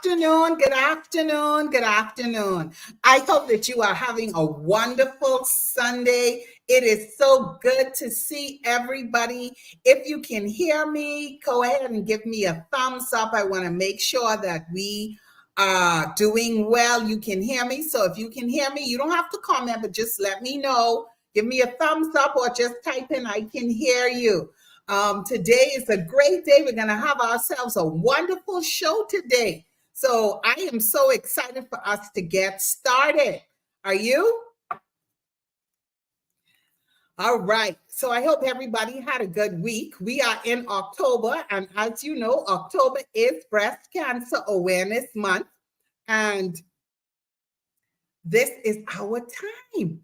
afternoon, good afternoon, good afternoon. I hope that you are having a wonderful Sunday. It is so good to see everybody. If you can hear me, go ahead and give me a thumbs up. I want to make sure that we are doing well. You can hear me. So if you can hear me, you don't have to comment, but just let me know. Give me a thumbs up or just type in, I can hear you. Today is a great day. We're going to have ourselves a wonderful show today. So I am so excited for us to get started. Are you? All right. So I hope everybody had a good week. We are in October, and as you know, October is Breast Cancer Awareness Month, and this is our time.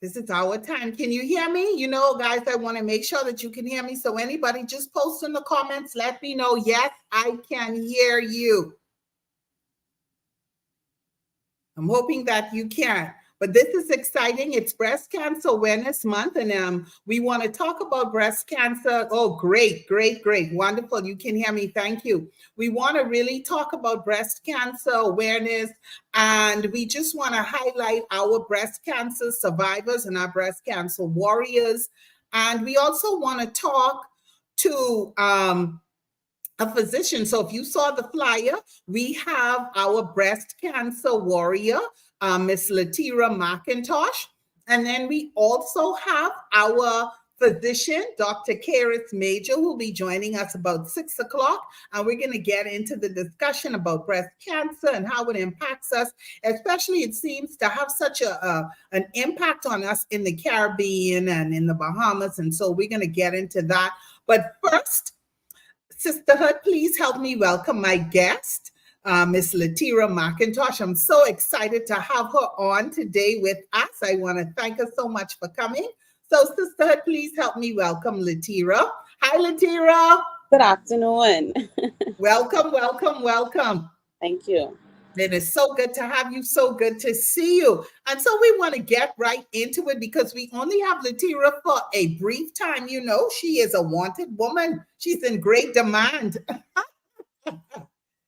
This is our time. Can you hear me? You know, guys, I want to make sure that you can hear me. So anybody just post in the comments, let me know. Yes, I can hear you. I'm hoping that you can. But this is exciting. It's Breast Cancer Awareness Month, and we want to talk about breast cancer. Oh, great, great, great. Wonderful. You can hear me. Thank you. We want to really talk about breast cancer awareness, and we just want to highlight our breast cancer survivors and our breast cancer warriors. And we also want to talk to a physician. So if you saw the flyer, we have our breast cancer warrior, Miss Latera McIntosh. And then we also have our physician, Dr. Karis Major, who will be joining us about 6 o'clock. And we're going to get into the discussion about breast cancer and how it impacts us, especially it seems to have such an impact on us in the Caribbean and in the Bahamas. And so we're going to get into that. But first, Sisterhood, please help me welcome my guest, Miss Latera McIntosh. I'm so excited to have her on today with us. I want to thank her so much for coming. So, Sisterhood, please help me welcome Latera. Hi, Latera. Good afternoon. Welcome, welcome, welcome. Thank you. It is so good to have you, so good to see you. And so we want to get right into it because we only have Latera for a brief time. You know, she is a wanted woman. She's in great demand.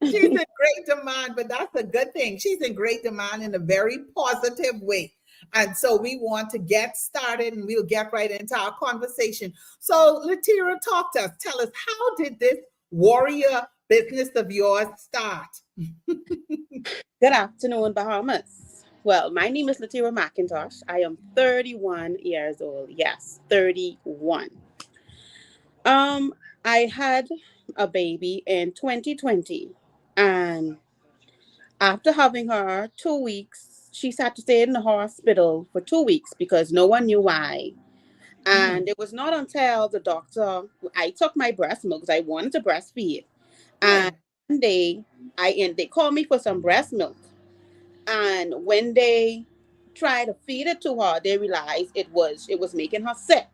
She's in great demand, but that's a good thing. She's in great demand in a very positive way. And so we want to get started and we'll get right into our conversation. So Latera, talk to us. Tell us, how did this warrior business of yours start? Good afternoon, Bahamas. Well, my name is Latera McIntosh. I am 31 years old. Yes, 31. I had a baby in 2020, and after having her 2 weeks, she had to stay in the hospital for 2 weeks because no one knew why. And it was not until the doctor, I took my breast milk because I wanted to breastfeed. And one day, they called me for some breast milk. And when they tried to feed it to her, they realized it was making her sick.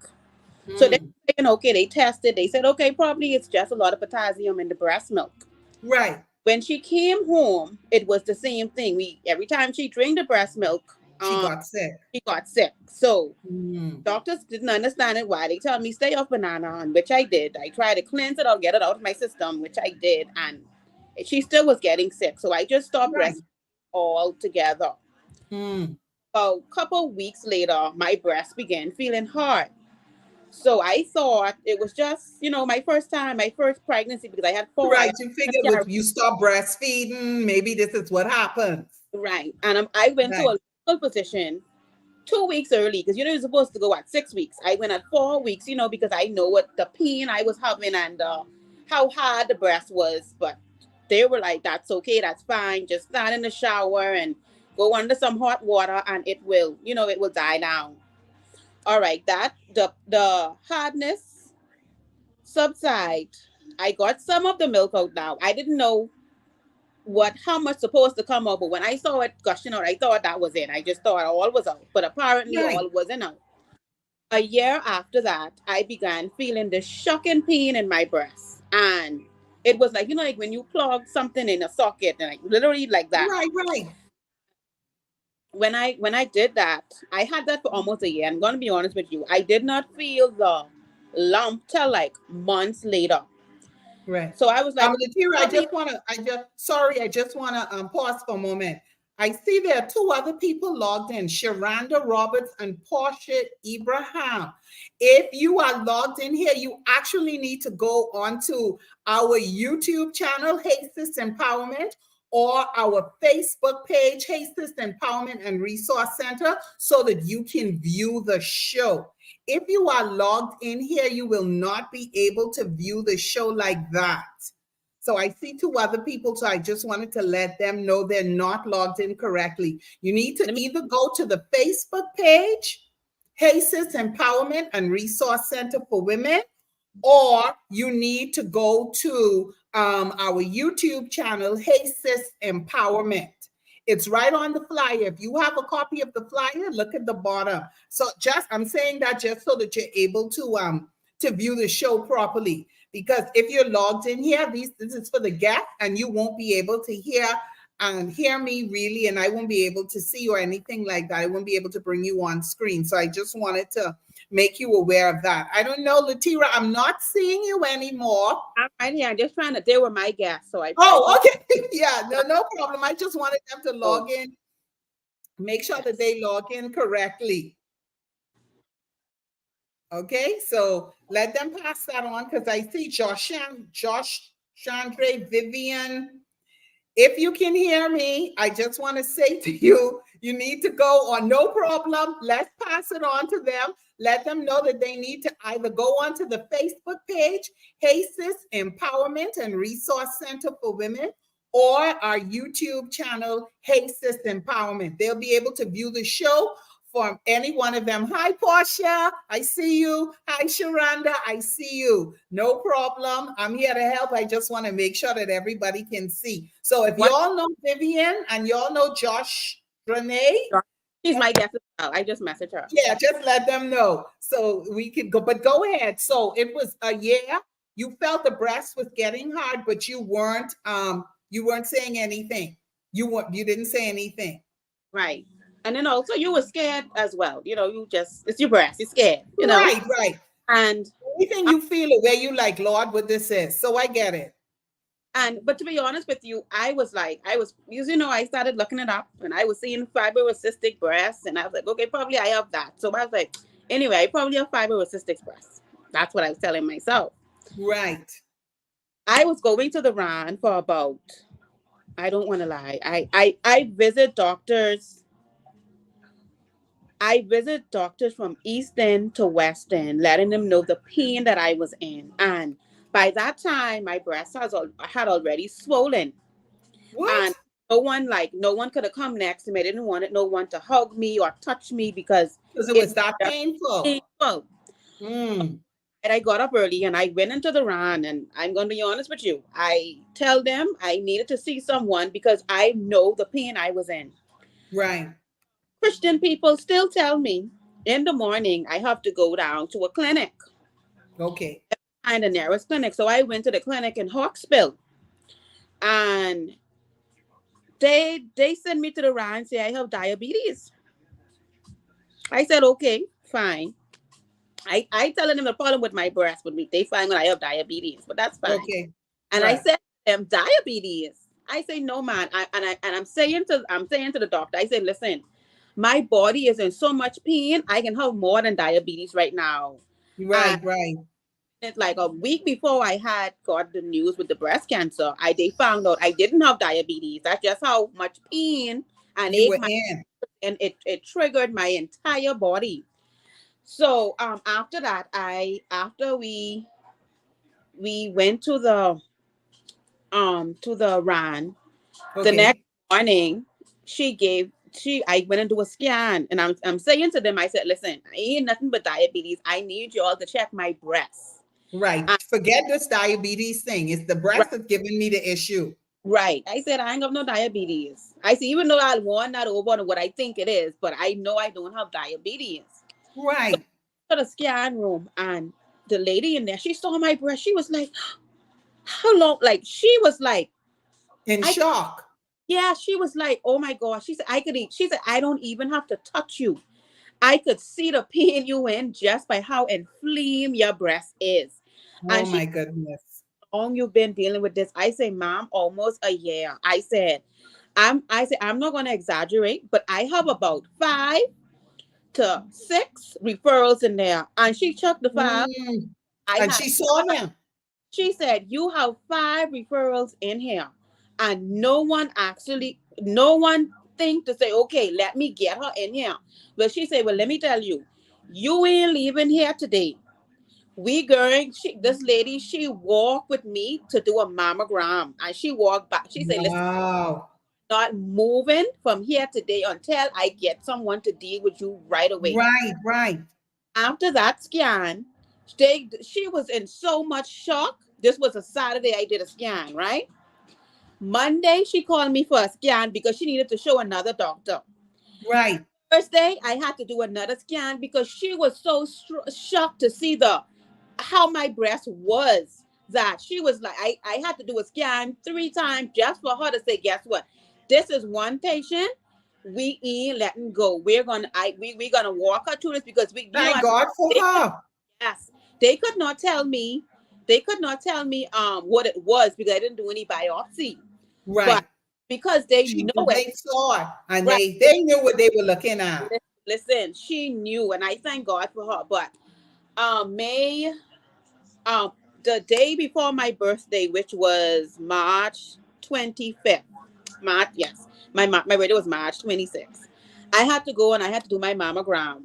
So they saying, okay, they tested. They said, okay, probably it's just a lot of potassium in the breast milk. Right. When she came home, it was the same thing. Every time she drank the breast milk, she got sick. She got sick. So doctors didn't understand it. Why? They told me stay off banana, and which I did. I tried to cleanse it or get it out of my system, which I did, and she still was getting sick. So I just stopped breastfeeding altogether. A couple weeks later, my breast began feeling hard. So I thought it was just, my first pregnancy, because I had 4. Right. You figured if you stop breastfeeding, maybe this is what happens. Right. And I went to a local physician 2 weeks early because, you're supposed to go at 6 weeks. I went at 4 weeks, because I know what the pain I was having and how hard the breast was. But they were like, that's okay. That's fine. Just stand in the shower and go under some hot water and it will die down. All right, the hardness subside. I got some of the milk out now. I didn't know how much supposed to come out, but when I saw it gushing out, I thought that was it. I just thought all was out, but apparently all wasn't out. A year after that, I began feeling this shocking pain in my breast, and it was like, like when you plug something in a socket, and literally like that. Right. When I did that, I had that for almost a year. I'm going to be honest with you. I did not feel the lump till like months later. Right. So I was like, Latera, probably I just wanna pause for a moment. I see there are two other people logged in, Sharanda Roberts and Portia Ibrahim. If you are logged in here, you actually need to go onto our YouTube channel, Hey Sis Empowerment, or our Facebook page, Hey Sis Empowerment and Resource Center, so that you can view the show. If you are logged in here, you will not be able to view the show like that. So I see two other people, so I just wanted to let them know they're not logged in correctly. You need to either go to the Facebook page, Hey Sis Empowerment and Resource Center for Women, or you need to go to our YouTube channel, Hey Sis Empowerment. It's right on the flyer. If you have a copy of the flyer, look at the bottom. So I'm saying that just so that you're able to view the show properly. Because if you're logged in here, this is for the guest, and you won't be able to hear me really, and I won't be able to see you or anything like that. I won't be able to bring you on screen. So I just wanted to make you aware of that. I don't know, Latera, I'm not seeing you anymore. I'm right here. I'm just trying to. They were my guests, so I. Oh, okay. Yeah, no problem. I just wanted them to log in. Make sure that they log in correctly. Okay, so let them pass that on, because I see Josh, Chandra, Vivian. If you can hear me, I just want to say to you, you need to go on, no problem. Let's pass it on to them. Let them know that they need to either go onto the Facebook page, Hey Sis Empowerment and Resource Center for Women, or our YouTube channel, Hey Sis Empowerment. They'll be able to view the show from any one of them. Hi, Portia, I see you. Hi, Sharanda, I see you. No problem. I'm here to help. I just want to make sure that everybody can see. So if y'all know Vivian and y'all know Josh Renee, she's my guest as well. I just messaged her. Yeah, just let them know so we could go. But go ahead. So it was a year. You felt the breast was getting hard, but you weren't saying anything. You didn't say anything. Right. And then also you were scared as well. It's your breast. You're scared. Right. And anything you feel the way you like, Lord, what this is. So I get it. But to be honest with you, I started looking it up, and I was seeing fibrocystic breasts, and I was like, okay, probably I have that. So I was like, anyway, I probably have fibrocystic breasts. That's what I was telling myself. Right. I was going to the RAN for about, I don't want to lie, I visit doctors. I visit doctors from East End to West End, letting them know the pain that I was in. And by that time, my breasts had already swollen. What? And no one could have come next to me. I didn't want no one to hug me or touch me because it was that painful. And I got up early and I went into the RAN, and I'm going to be honest with you. I tell them I needed to see someone because I know the pain I was in. Right. Christian people still tell me in the morning I have to go down to a clinic. Okay. Find the nearest clinic. So I went to the clinic in Hawksbill, and they sent me to the RAN and say I have diabetes. I said, okay, fine. I telling them the problem with my breast would be they find that I have diabetes, but that's fine. Okay. And right. I said to them, diabetes. I say, no, man. I'm saying to the doctor, I say, listen, my body is in so much pain, I can have more than diabetes right now. Right. It's like a week before I had got the news with the breast cancer, they found out I didn't have diabetes. That's just how much pain and it triggered my entire body. So after that, after we went to the RAN, the next morning I went into a scan, and I'm saying to them, I said, listen, I ain't nothing but diabetes. I need you all to check my breasts. Right. Forget this diabetes thing. It's the breast that's giving me the issue. Right. I said, I ain't got no diabetes. I said, even though I want that over what I think it is, but I know I don't have diabetes. Right. So to the scan room, and the lady in there, she saw my breast. She was like, how long? Like, she was like in shock. Yeah, she was like, oh my gosh. She said, she said, I don't even have to touch you. I could see the pain you in just by how inflamed your breast is. Oh my goodness. long you've been dealing with this? I say, ma'am, almost a year. I said, I'm not gonna exaggerate, but I have about 5 to 6 referrals in there. And she checked the file. Mm. I And had she saw them. She said, you have 5 referrals in here. And no one think to say, okay, let me get her in here. But she said, well, let me tell you, you ain't leaving here today. This lady, she walked with me to do a mammogram. And she walked back. She said, listen, Wow. not moving from here today until I get someone to deal with you right away. Right, right. After that scan, she was in so much shock. This was a Saturday I did a scan, right? Monday, she called me for a scan because she needed to show another doctor. Right. Thursday, I had to do another scan because she was so shocked to see how my breast was, that she was like, I had to do a scan 3 times just for her to say, guess what? This is one patient. We ain't letting go. We're gonna walk her through this because Thank God for her. yes, they could not tell me. They could not tell me what it was because I didn't do any biopsy. Right. But because they know it, They saw it and right? they knew what they were looking at. Listen, she knew, and I thank God for her. But May, the day before my birthday, which was March 25th, yes, my birthday was March 26th. I had to go and I had to do my mammogram.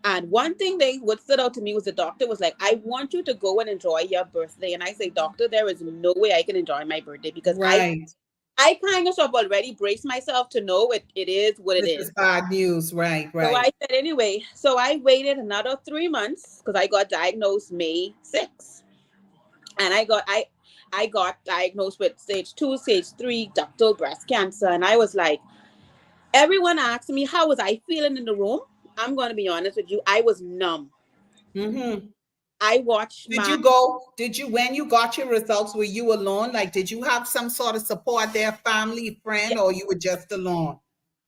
And one thing what stood out to me was the doctor was like, I want you to go and enjoy your birthday. And I say, doctor, there is no way I can enjoy my birthday because Right. I kind of already braced myself to know it is what it This is. is bad news. Right, So I right. said, anyway, so I waited another 3 months because I got diagnosed May 6th. And I got diagnosed with stage 2, stage 3 ductal breast cancer. And I was like, everyone asked me, how was I feeling in the room? I'm going to be honest with you. I was numb. Mm-hmm. I watched when you got your results, were you alone? Like, did you have some sort of support there, family, friend, or you were just alone?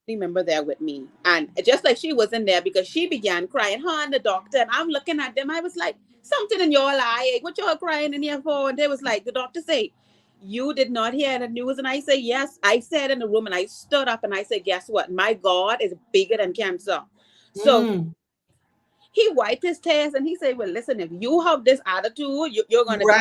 remember there with me. And just like she was in there because she began crying, her and the doctor. And I'm looking at them. I was like, something in your eye. What you're crying in here for? And they was like, the doctor say, you did not hear the news. And I say, yes. I sat in the room and I stood up and I said, guess what? My God is bigger than cancer. So he wiped his tears and he said, well, listen, if you have this attitude, you're going to be.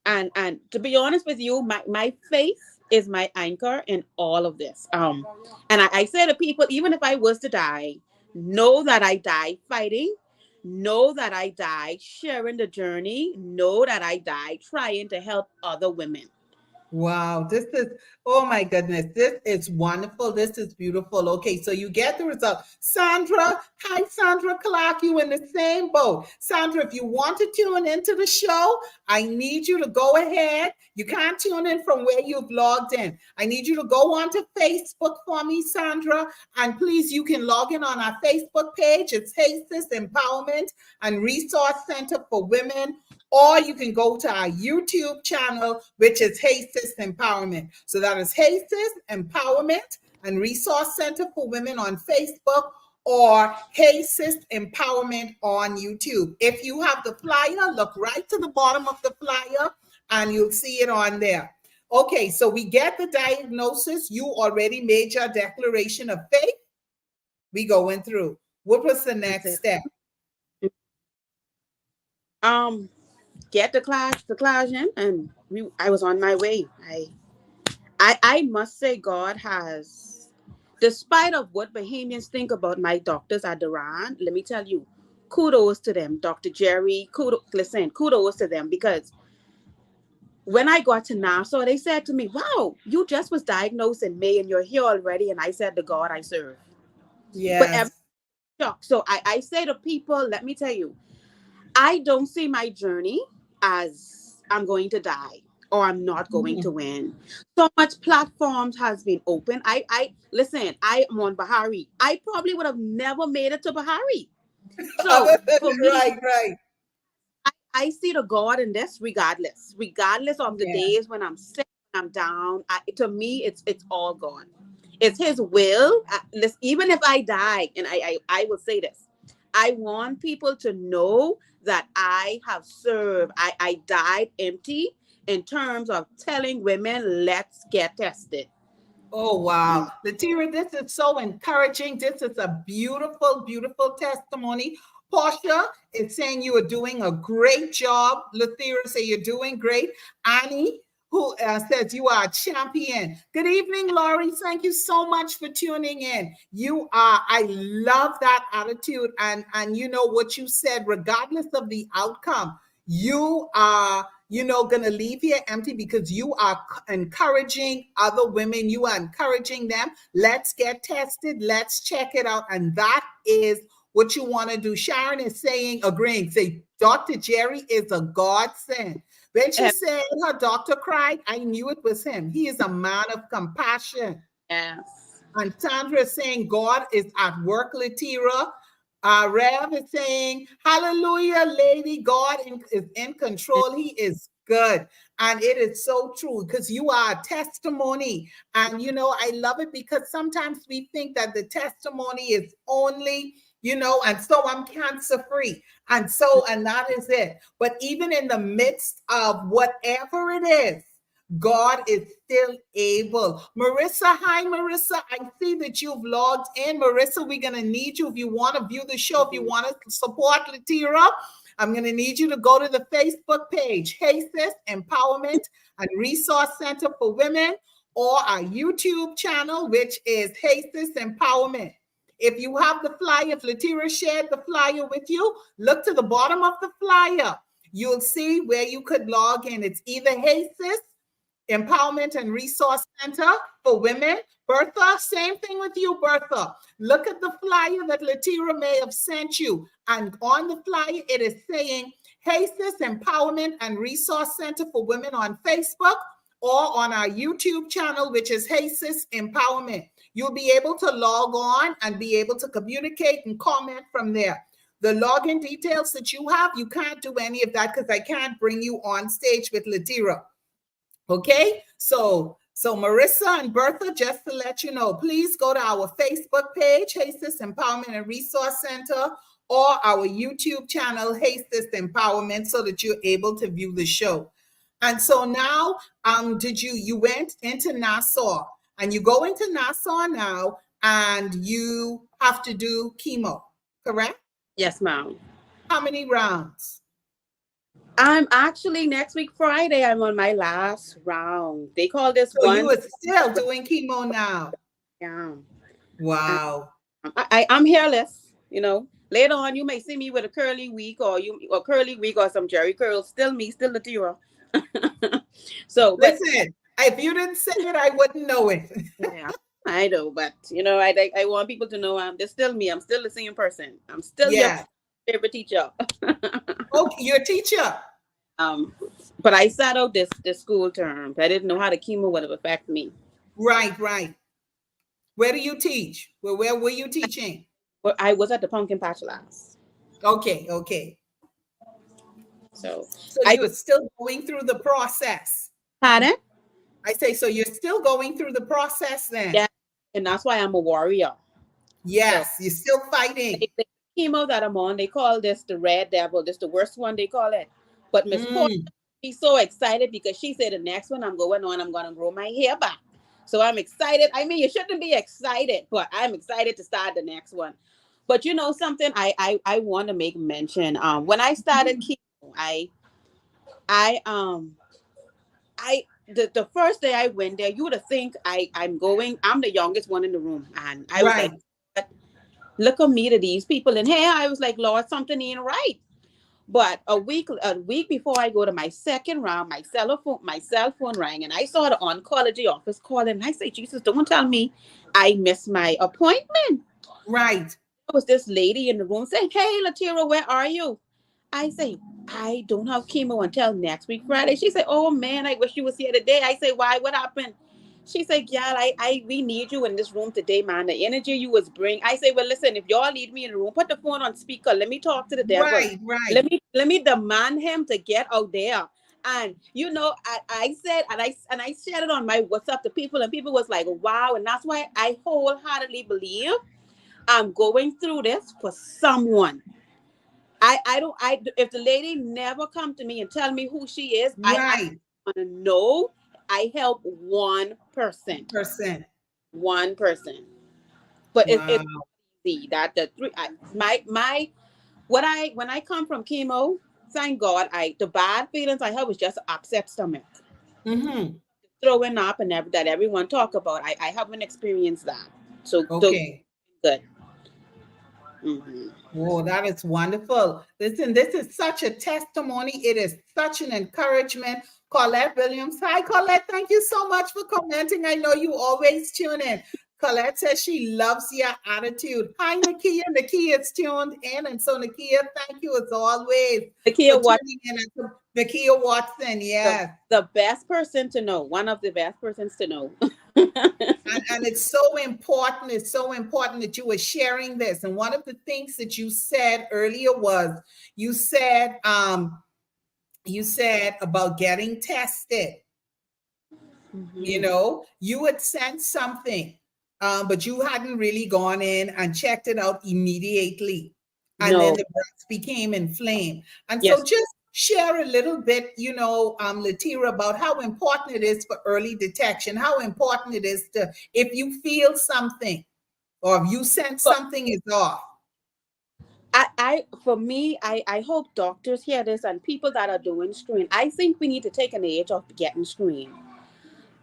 Right. And to be honest with you, my faith is my anchor in all of this. And I say to people, even if I was to die, know that I died fighting, know that I died sharing the journey, know that I died trying to help other women. Wow, oh my goodness, this is wonderful. This is beautiful. Okay, so you get the result. Sandra, hi, Sandra Clark, you in the same boat. Sandra, if you want to tune into the show, I need you to go ahead. You can't tune in from where you've logged in. I need you to go onto Facebook for me, Sandra, and please, you can log in on our Facebook page. It's Hey Sis Empowerment and Resource Center for Women. Or you can go to our YouTube channel, which is Hey Sis Empowerment. So that is Hey Sis Empowerment and Resource Center for Women on Facebook, or Hey Sis Empowerment on YouTube. If you have the flyer, look right to the bottom of the flyer and you'll see it on there. Okay, so we get the diagnosis. You already made your declaration of faith. We going through. What was the next step? Get the class in, and I was on my way. I must say, God has, despite of what Bahamians think about my doctors at Duran, let me tell you, kudos to them, Dr. Jerry. Kudos to them, because when I got to Nassau, they said to me, "Wow, you just was diagnosed in May, and you're here already." And I said, "The God I serve." Yes. But so I say to people, let me tell you, I don't see my journey as I'm going to die or I'm not going to win. So much platforms has been open. Listen, I am on Bahari. I probably would have never made it to Bahari. So for me, right. I see the God in this regardless of the days when I'm sick, I'm down. To me, it's all God. It's His will. Even if I die, and I will say this, I want people to know that I have served. I died empty in terms of telling women, let's get tested. Oh, wow. Latera, this is so encouraging. This is a beautiful, beautiful testimony. Portia is saying you are doing a great job. Latera say you're doing great. Annie, who says you are a champion. Good evening, Laurie. Thank you so much for tuning in. I love that attitude. And you know what you said, regardless of the outcome, you are going to leave here empty because you are encouraging other women. You are encouraging them. Let's get tested. Let's check it out. And that is what you want to do. Sharon is saying, agreeing, say, Dr. Jerry is a godsend. When she said her doctor cried, I knew it was him. He is a man of compassion. Yes. And Sandra is saying, God is at work, Latera. Rev is saying, hallelujah, lady, God is in control. He is good. And it is so true because you are a testimony. And, I love it because sometimes we think that the testimony is only, and so I'm cancer free. And that is it. But even in the midst of whatever it is, God is still able. Marissa, hi, Marissa. I see that you've logged in. Marissa, we're going to need you if you want to view the show, if you want to support Latera. I'm going to need you to go to the Facebook page, Hey Sis Empowerment and Resource Center for Women, or our YouTube channel, which is Hey Sis Empowerment. If you have the flyer, if Latera shared the flyer with you, look to the bottom of the flyer. You'll see where you could log in. It's either Hey Sis Empowerment and Resource Center for Women. Bertha, same thing with you, Bertha. Look at the flyer that Latera may have sent you. And on the flyer, it is saying, Hey Sis Empowerment and Resource Center for Women on Facebook, or on our YouTube channel, which is Hey Sis Empowerment. You'll be able to log on and be able to communicate and comment from there. The login details that you have, you can't do any of that because I can't bring you on stage with Latera. Okay, so Marissa and Bertha, just to let you know, please go to our Facebook page, Hey Sis Empowerment and Resource Center, or our YouTube channel, Hey Sis Empowerment, so that you're able to view the show. And so now, you went into Nassau, and you go into Nassau now, and you have to do chemo, correct? Yes, ma'am. How many rounds? I'm actually next week Friday. I'm on my last round. They call this so one. You are still doing chemo now. Yeah. Wow. I'm hairless. Later on, you may see me with a curly wig or some Jerry curls. Still me, still Latera. So listen, if you didn't say it, I wouldn't know it. Yeah, I know, but I want people to know I'm still me. I'm still the same person. I'm still your favorite teacher. Oh, you're a teacher. But I sat out this school term. I didn't know how the chemo would have affected me. Right. Where do you teach? Where were you teaching? Well, I was at the pumpkin patch last. Okay. So you were still going through the process. Pardon? I say, so you're still going through the process then? Yeah, and that's why I'm a warrior. Yes, you're still fighting. The chemo that I'm on, they call this the red devil. This the worst one, they call it. But Miss Porter, she's so excited because she said the next one I'm going on, I'm going to grow my hair back. So I'm excited. I mean, you shouldn't be excited, but I'm excited to start the next one. But something I want to make mention. When I started chemo, the first day I went there, you would think I'm the youngest one in the room. And I was like, look at me to these people in here. I was like, Lord, something ain't right. But a week before I go to my second round, my cell phone rang, and I saw the oncology office calling. And I say, Jesus, don't tell me I missed my appointment. Right. There was this lady in the room saying, hey, Latera, where are you? I say, I don't have chemo until next week, Friday. She said, oh, man, I wish you was here today. I say, why? What happened? She said, yeah, we need you in this room today, man. The energy you was bring. I say, well, listen, if y'all need me in the room, put the phone on speaker. Let me talk to the devil. Right. Let me demand him to get out there. And, I said, and I shared it on my WhatsApp to people, and people was like, wow. And that's why I wholeheartedly believe I'm going through this for someone. I don't, if the lady never come to me and tell me who she is, I Right. want to know. I help one person, Percent. one person. But it's Wow. easy that the three, my, what I, when I come from chemo, thank God, the bad feelings I have was just upset stomach, Mm-hmm. throwing up and that everyone talk about. I haven't experienced that. So Okay. good. Hmm. Oh, that is wonderful. Listen, this is such a testimony. It is such an encouragement. Colette Williams. Hi, Colette. Thank you so much for commenting. I know you always tune in. Colette says she loves your attitude. Hi, Nakia. Nakia is tuned in. And so, Nakia, thank you as always for Nakia, what tuning in. And Nakia Watson, yes. the best person to know, one of the best persons to know. And it's so important. It's so important that you were sharing this. And one of the things that you said earlier was you said about getting tested. You Mhm. know, you had sent something, but you hadn't really gone in and checked it out immediately. And then No, the breast became inflamed. And so yes. just share a little bit, Latera, about how important it is for early detection, how important it is to, if you feel something or if you sense But something is off. for me, I hope doctors hear this and people that are doing screen. I think we need to take an age of getting screened.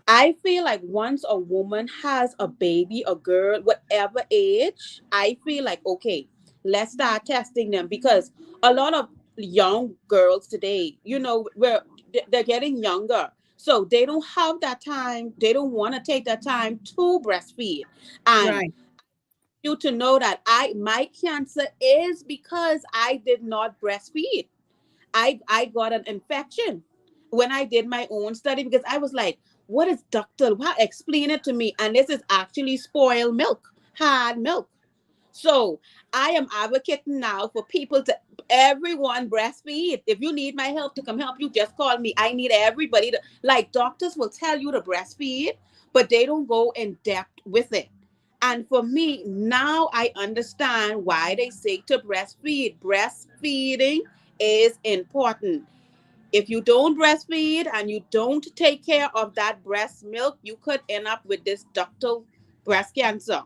I feel like once a woman has a baby, a girl, whatever age, I feel like, okay, let's start testing them because a lot of young girls today, they're getting younger. So they don't have that time. They don't want to take that time to breastfeed. And Right, you to know that my cancer is because I did not breastfeed. I got an infection when I did my own study because I was like, what is doctor? Why explain it to me? And this is actually spoiled milk, hard milk. So I am advocating now for people to everyone breastfeed. If you need my help to come help you, just call me. I need everybody to like doctors will tell you to breastfeed, but they don't go in depth with it. And for me, now I understand why they say to breastfeed. Breastfeeding is important. If you don't breastfeed and you don't take care of that breast milk, you could end up with this ductal breast cancer.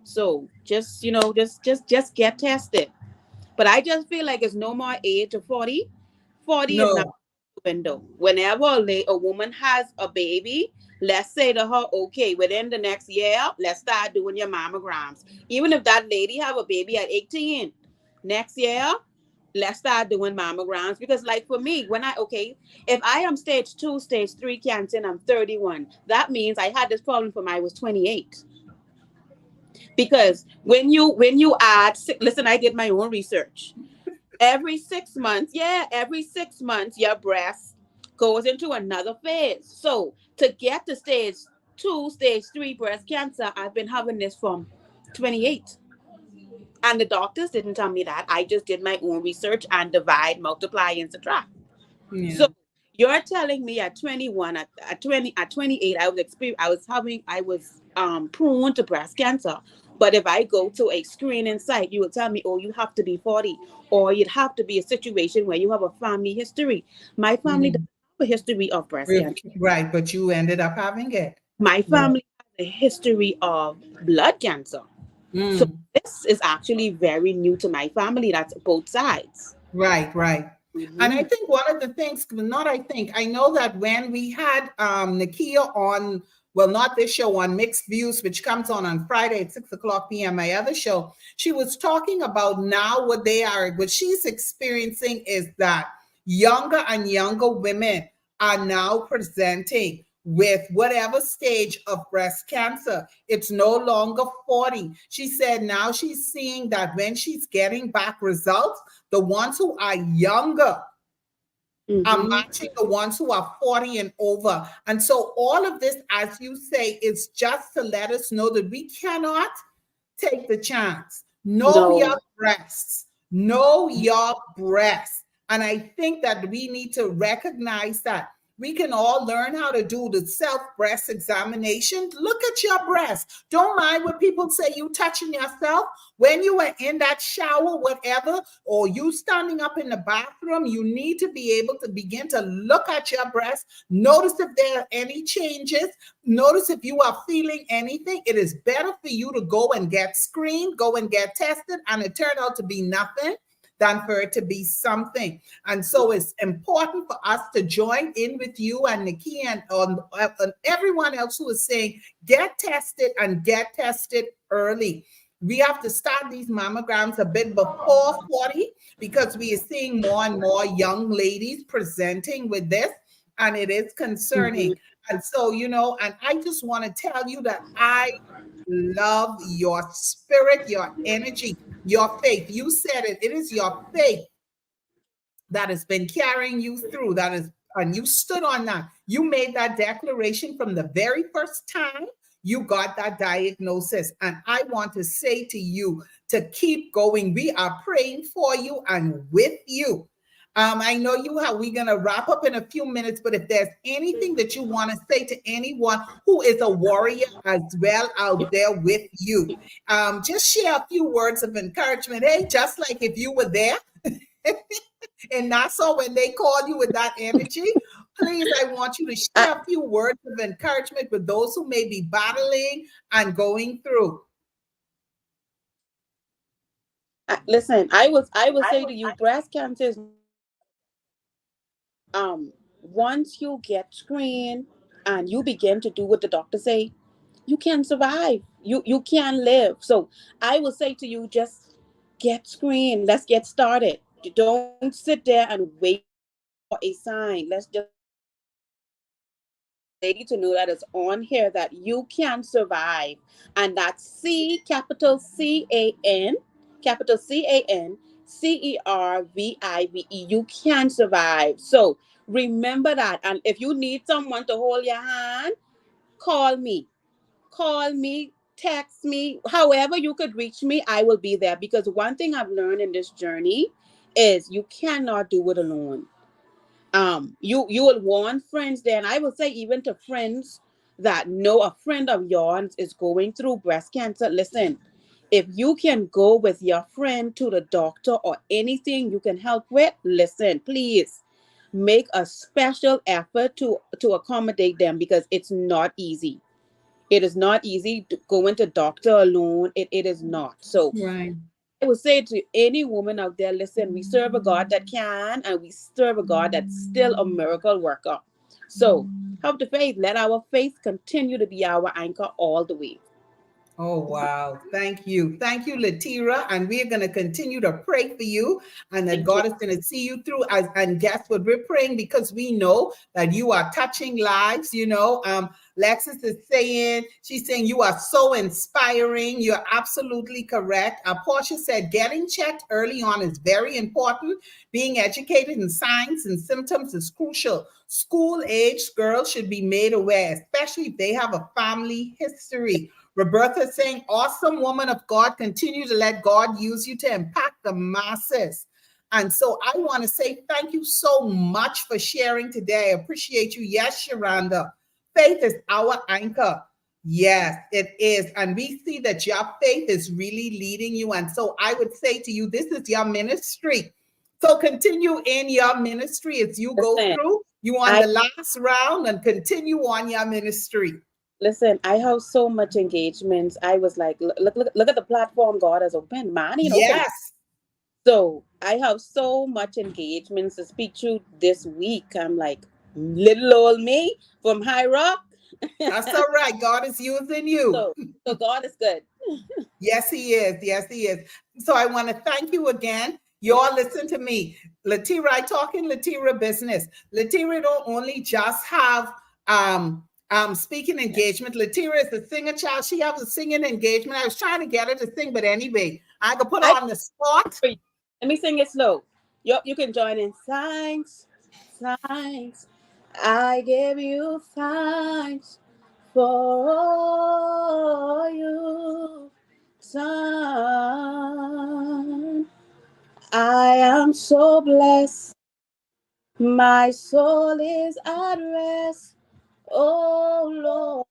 So just get tested. But I just feel like it's no more age of 40. 40 is not no, the window. Whenever a woman has a baby, let's say to her, okay, within the next year, let's start doing your mammograms. Even if that lady have a baby at 18, next year, let's start doing mammograms. Because like for me, if I am stage 2, stage 3 cancer and I'm 31, that means I had this problem from I was 28. Because when you add, listen, I did my own research. Every 6 months, your breast goes into another phase. So to get to stage 2, stage 3 breast cancer, I've been having this from 28. And the doctors didn't tell me that. I just did my own research and divide, multiply, and subtract. yeah. So you're telling me at 21, at 20, at 28, I was prone to breast cancer. But if I go to a screening site, you will tell me, oh, you have to be 40, or you'd have to be a situation where you have a family history. My family Mhm. doesn't have a history of breast cancer. Right, but you ended up having it. My Yeah. family has a history of blood cancer. So Mm. this is actually very new to my family. That's both sides. Right, right. And I Hmm. think one of the things, not I think, I know that when we had Nakia on, well, not this show, on Mixed Views, which comes on Friday at 6 o'clock p.m., my other show, she was talking about now what she's experiencing is that younger and younger women are now presenting with whatever stage of breast cancer. It's no longer 40. She said now she's seeing that when she's getting back results, the ones who are younger are Hmm. matching the ones who are 40 and over. And so all of this, as you say, is just to let us know that we cannot take the chance. Know No. your breasts. Know your breasts. And I think that we need to recognize that We can all learn how to do the self breast examination. Look at your breast. Don't mind what people say you touching yourself. When you are in that shower, whatever, or you standing up in the bathroom, you need to be able to begin to look at your breast. Notice if there are any changes. Notice if you are feeling anything. It is better for you to go and get screened, go and get tested, and it turned out to be nothing than for it to be something. And so it's important for us to join in with you and Nikki and everyone else who is saying, get tested and get tested early. We have to start these mammograms a bit before 40 because we are seeing more and more young ladies presenting with this, and it is concerning. And so, and I just want to tell you that I love your spirit, your energy, your faith. You said it. It is your faith that has been carrying you through. And you stood on that. You made that declaration from the very first time you got that diagnosis. And I want to say to you to keep going. We are praying for you and with you. I know we're going to wrap up in a few minutes, but if there's anything that you want to say to anyone who is a warrior as well out there with you, just share a few words of encouragement. Hey, just like if you were there in Nassau when they called you with that energy, please, I want you to share a few words of encouragement with those who may be battling and going through. Listen, I will say to you, breast cancer is once you get screened and you begin to do what the doctor say, you can survive. You can live. So I will say to you, just get screened. Let's get started. Don't sit there and wait for a sign. Let's just lady to know that it's on here that you can survive. And that's capital CAN, CERVIVE. You can survive. So remember that. And if you need someone to hold your hand, call me. Text me, however you could reach me, I will be there. Because one thing I've learned in this journey is you cannot do it alone. You will want friends there, and I will say even to friends that know a friend of yours is going through breast cancer. Listen, if you can go with your friend to the doctor or anything you can help with, listen, please make a special effort to accommodate them, because it's not easy. It is not easy to go into doctor alone. It is not. So Right. I would say to any woman out there, listen, we serve a God that can, and we serve a God that's still a miracle worker. So have the faith. Let our faith continue to be our anchor all the way. Oh, wow. Thank you. Thank you, Latera. And we're going to continue to pray for you, and that God is going to see you through. And guess what? We're praying because we know that you are touching lives. Lexus is saying, she's saying you are so inspiring. You're absolutely correct. Portia said getting checked early on is very important. Being educated in signs and symptoms is crucial. School-aged girls should be made aware, especially if they have a family history. Roberta saying, awesome woman of God, continue to let God use you to impact the masses. And so I want to say thank you so much for sharing today. I appreciate you. Yes, Sharonda, faith is our anchor. Yes, it is. And we see that your faith is really leading you. And so I would say to you, this is your ministry. So continue in your ministry as you go through. You on the last round, and continue on your ministry. Listen, I have so much engagements. I was like, look at the platform God has opened, man. Yes. So I have so much engagements to speak to this week. I'm like, little old me from High Rock. That's all right. God is using you. So God is good. Yes, he is. Yes, he is. So I want to thank you again. You all listen to me. Latera, I talk in Latera business. Latera don't only just have speaking engagement. Latera is a singer child. She has a singing engagement. I was trying to get her to sing, but anyway, I could put her on the spot. Let me sing it slow. You can join in. Thanks. I give you thanks for all you've done. I am so blessed. My soul is at rest. Oh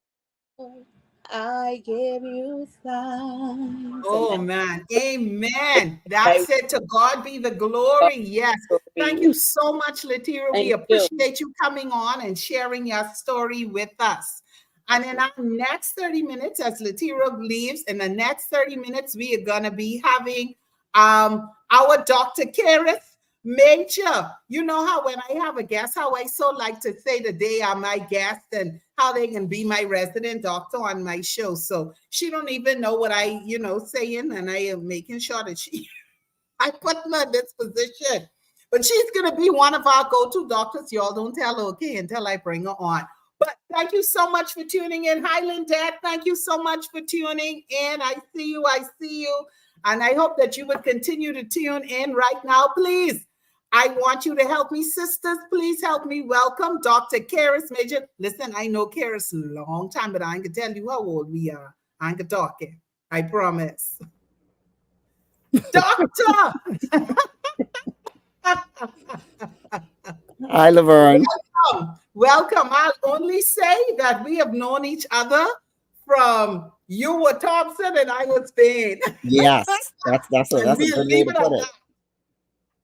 Lord, I give you thanks. Oh Amen. man, amen. I That's it. To God be the glory. Yes. Thank you glory. so much, Latera. We Thank you. appreciate you coming on and sharing your story with us. And in our next 30 minutes, as Latera leaves, in the next 30 minutes, we are going to be having our Dr. Karis Major. You know how when I have a guest, how I so like to say that they are my guest and how they can be my resident doctor on my show. So she don't even know what I, saying, and I am making sure that I put her in this position. But she's gonna be one of our go-to doctors. Y'all don't tell her, okay, until I bring her on. But thank you so much for tuning in. Highland Dad, thank you so much for tuning in. I see you. I see you. And I hope that you would continue to tune in right now, please. I want you to help me, sisters. Please help me welcome Dr. Karis Major. Listen, I know Karis a long time, but I ain't gonna tell you how old we are. I ain't gonna talk it. I promise. Doctor! Hi, Laverne. Welcome. I'll only say that we have known each other from you were Thompson and I was Spain. Yes, that's And a we'll good way leave to it at put it. that.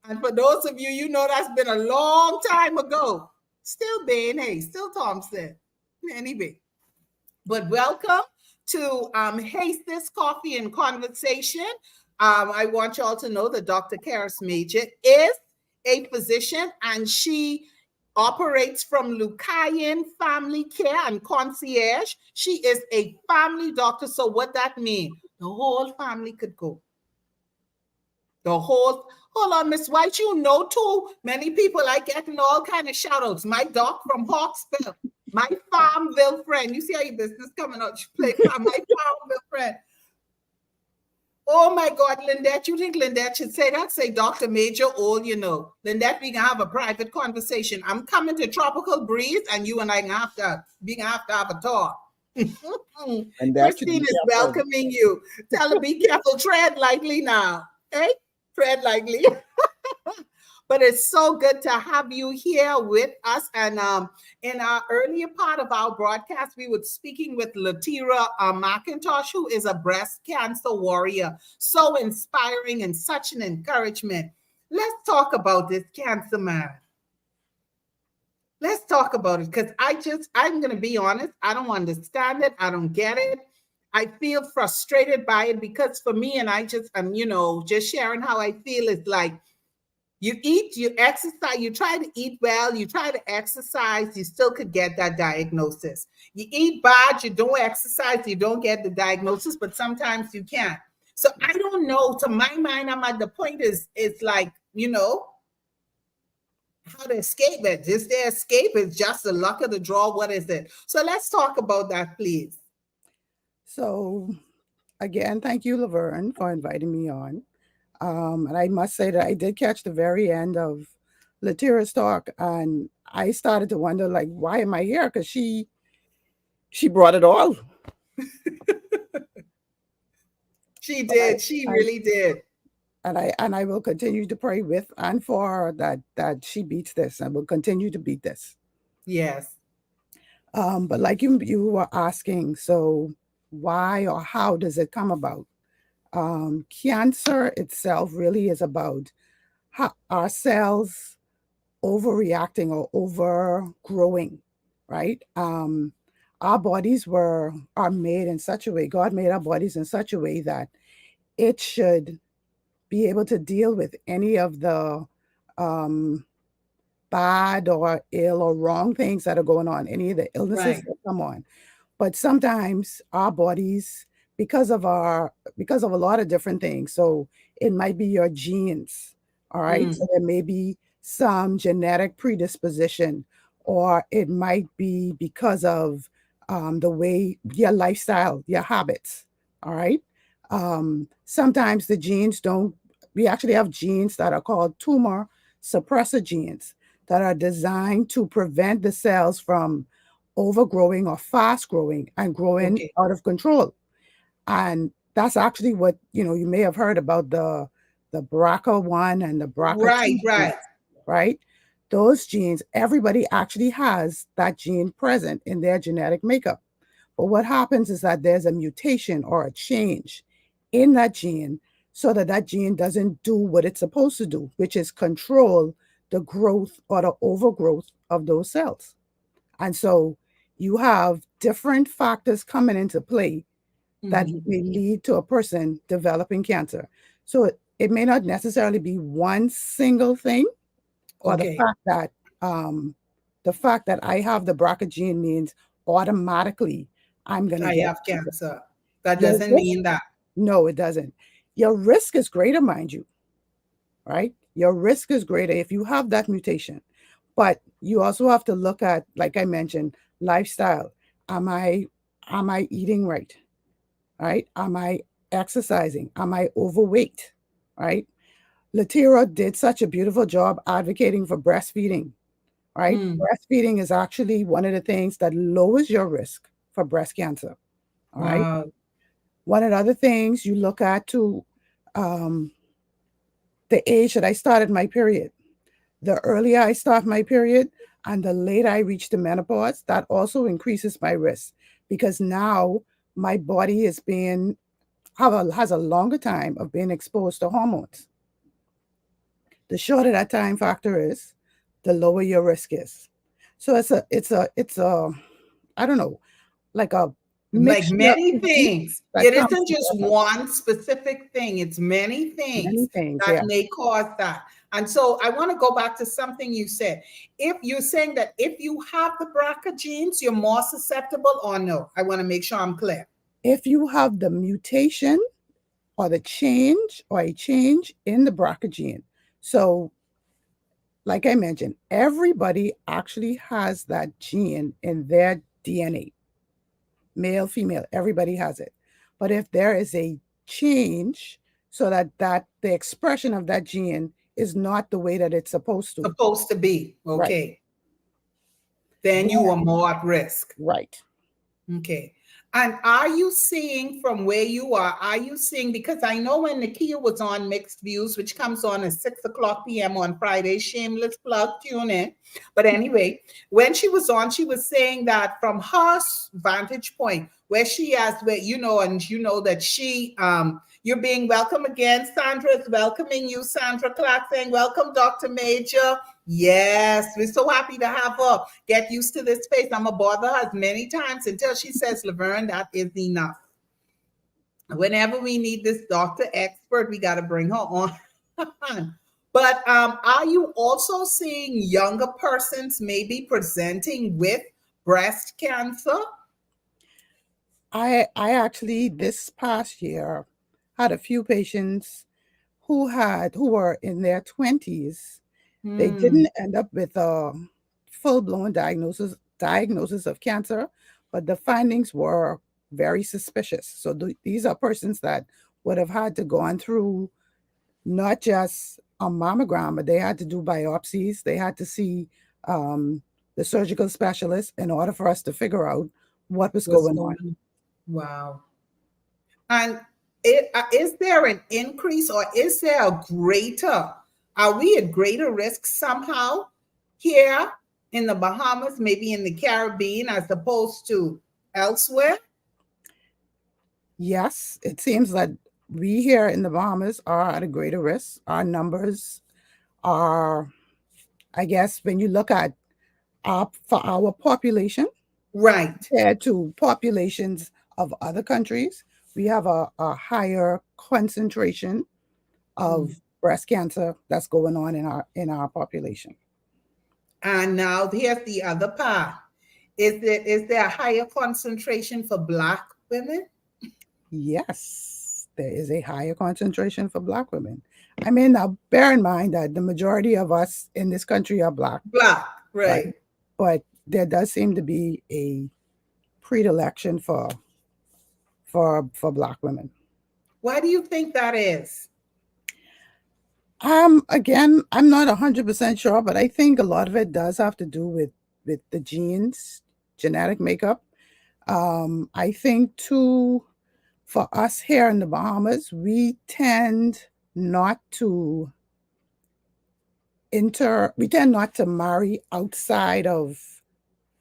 And for those of you, you know that's been a long time ago. Still Bain, hey, still Thompson. Anyway, but welcome to Haste This Coffee and Conversation. I want y'all to know that Dr. Karis Major is a physician and she operates from Lucayan Family Care and Concierge. She is a family doctor. So what that means, the whole family could go. The whole, hold on, Miss White, you know too many people are getting all kind of shout outs. My doc from Hawksville, my Farmville friend. You see how your business coming out? You play my Farmville friend. Oh my God, Lynette, you think Lynette should say that? Say Dr. Major, all you know. Lynette, we can have a private conversation. I'm coming to Tropical Breeze and you and I gonna have to have a talk. And that should Christine be is careful. welcoming you. Tell her be careful, tread lightly now. Hey, tread lightly. But it's so good to have you here with us. And in our earlier part of our broadcast, we were speaking with Latera McIntosh, who is a breast cancer warrior. So inspiring and such an encouragement. Let's talk about this cancer, man. Let's talk about it because I'm going to be honest. I don't understand it. I don't get it. I feel frustrated by it because for me, and I'm, just sharing how I feel is like, you eat, you exercise, you try to eat well, you try to exercise, you still could get that diagnosis. You eat bad, you don't exercise, you don't get the diagnosis, but sometimes you can't. So I don't know. To my mind, I'm at the point it's like, how to escape it. Just the escape is just the luck of the draw. What is it? So let's talk about that, please. So again, thank you, Laverne, for inviting me on. And I must say that I did catch the very end of Latera's talk, and I started to wonder, like, why am I here? Because she brought it all. She did. She really did. And I will continue to pray with and for her that she beats this and will continue to beat this. Yes. But like you were asking, so why or how does it come about? Cancer itself really is about our cells overreacting or overgrowing, right? Our bodies are made in such a way, God made our bodies in such a way that it should be able to deal with any of the bad or ill or wrong things that are going on, any of the illnesses that come on. But sometimes our bodies, because of a lot of different things, so it might be your genes, all right? So there may be some genetic predisposition, or it might be because of the way your lifestyle, your habits, all right? Sometimes the genes don't, we actually have genes that are called tumor suppressor genes that are designed to prevent the cells from overgrowing or fast growing and growing out of control. And that's actually what, you may have heard about the BRCA1 and the BRCA2. Right. Right. those genes, everybody actually has that gene present in their genetic makeup. But what happens is that there's a mutation or a change in that gene so that that gene doesn't do what it's supposed to do, which is control the growth or the overgrowth of those cells. And so you have different factors coming into play that may lead to a person developing cancer. So it may not necessarily be one single thing, or the fact that I have the BRCA gene means automatically I'm going to get have cancer. That doesn't mean that. No, it doesn't. Your risk is greater, mind you, right? Your risk is greater if you have that mutation. But you also have to look at, like I mentioned, lifestyle. Am I eating right? Right? Am I exercising? Am I overweight? Right? Latera did such a beautiful job advocating for breastfeeding. Right? Breastfeeding is actually one of the things that lowers your risk for breast cancer. All right. One of the other things you look at too, the age that I started my period. The earlier I start my period and the later I reach the menopause, that also increases my risk because now my body is has a longer time of being exposed to hormones. The shorter that time factor is, the lower your risk is. So it's a I don't know, like a like many things. It isn't just together. one specific thing. It's many things that may cause that. And so I want to go back to something you said. If you're saying that if you have the BRCA genes, you're more susceptible or no? I want to make sure I'm clear. If you have the mutation or the change or a change in the BRCA gene. So like I mentioned, everybody actually has that gene in their DNA. Male, female, everybody has it. But if there is a change so that the expression of that gene is not the way that it's supposed to be, okay. Right. Then you are more at risk. Right. Okay. And are you seeing from where you are you seeing, because I know when Nakia was on Mixed Views, which comes on at 6:00 p.m. on Friday, shameless plug, tune in. But anyway, when she was on, she was saying that from her vantage point, where she asked, where, and you know that she, you're being welcome again. Sandra is welcoming you. Sandra Clark saying, welcome, Dr. Major. Yes, we're so happy to have her. Get used to this space. I'm going to bother her as many times until she says, Laverne, that is enough. Whenever we need this doctor expert, we got to bring her on. But are you also seeing younger persons maybe presenting with breast cancer? I actually, this past year, had a few patients who were in their 20s. They didn't end up with a full-blown diagnosis of cancer, but the findings were very suspicious. So these are persons that would have had to go on through not just a mammogram, but they had to do biopsies. They had to see the surgical specialist in order for us to figure out what was going on. Wow. And is there an increase, or is there are we at greater risk somehow here in the Bahamas, maybe in the Caribbean, as opposed to elsewhere? Yes, it seems that we here in the Bahamas are at a greater risk. Our numbers are, I guess, when you look at for our population, right, compared to populations of other countries, we have a higher concentration of breast cancer that's going on in our population. And now here's the other part. Is there a higher concentration for Black women? Yes, there is a higher concentration for Black women. I mean, now bear in mind that the majority of us in this country are Black. Black, right. But there does seem to be a predilection for Black women. Why do you think that is? Again, I'm not 100% sure, but I think a lot of it does have to do with the genes, genetic makeup. I think too, for us here in the Bahamas, we tend not to we tend not to marry outside of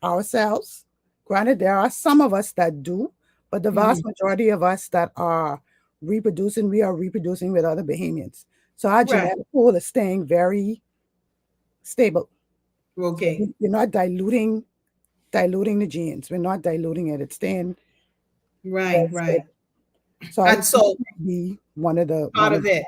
ourselves. Granted, there are some of us that do, but the vast majority of us that are reproducing, we are reproducing with other Bahamians. So our Right. genetic pool is staying very stable. Okay. So we're not diluting the genes. We're not diluting it. It's staying Right. very Right. stable. So I And think so that might be one of the part of it.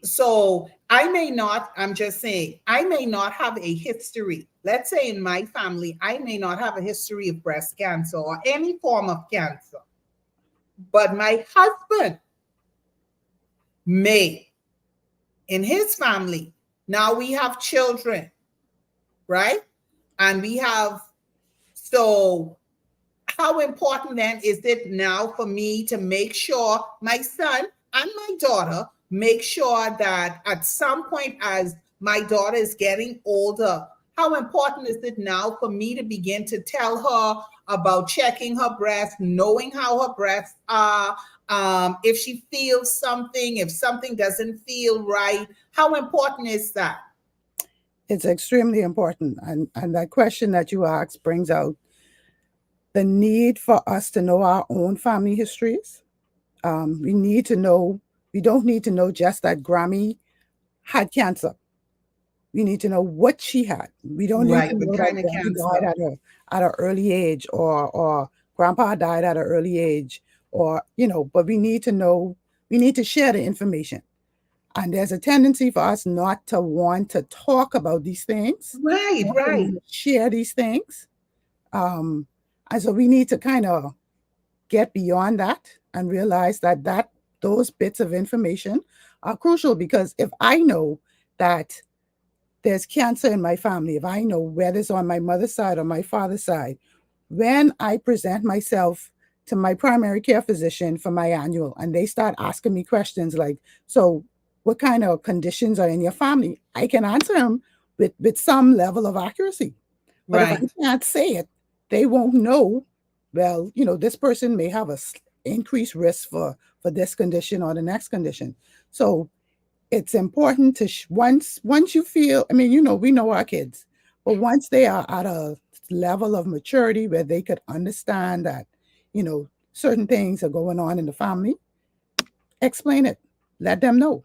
So I may not, I'm just saying, I may not have a history. Let's say in my family, I may not have a history of breast cancer or any form of cancer, but my husband may in his family. Now we have children, right? And we have, so how important then is it now for me to make sure my son and my daughter make sure that at some point as my daughter is getting older, how important is it now for me to begin to tell her about checking her breast, knowing how her breasts are, if she feels something, if something doesn't feel right, how important is that? It's extremely important. And that question that you asked brings out the need for us to know our own family histories. We need to know, we don't need to know just that Grammy had cancer. We need to know what she had. We don't need Right, to what know kind that of Grammy cancer? died at an early age, or grandpa died at an early age, or, but we need to know, we need to share the information. And there's a tendency for us not to want to talk about these things, Right, not to right. want to share these things. And so we need to kind of get beyond that and realize that those bits of information are crucial, because if I know that there's cancer in my family, if I know whether it's on my mother's side or my father's side, when I present myself to my primary care physician for my annual and they start asking me questions like, so what kind of conditions are in your family? I can answer them with some level of accuracy. But if I Right. can't say it, they won't know, well, this person may have a increased risk for this condition or the next condition. So it's important to once you feel, I mean, we know our kids, but once they are at a level of maturity where they could understand that, certain things are going on in the family, explain it, let them know.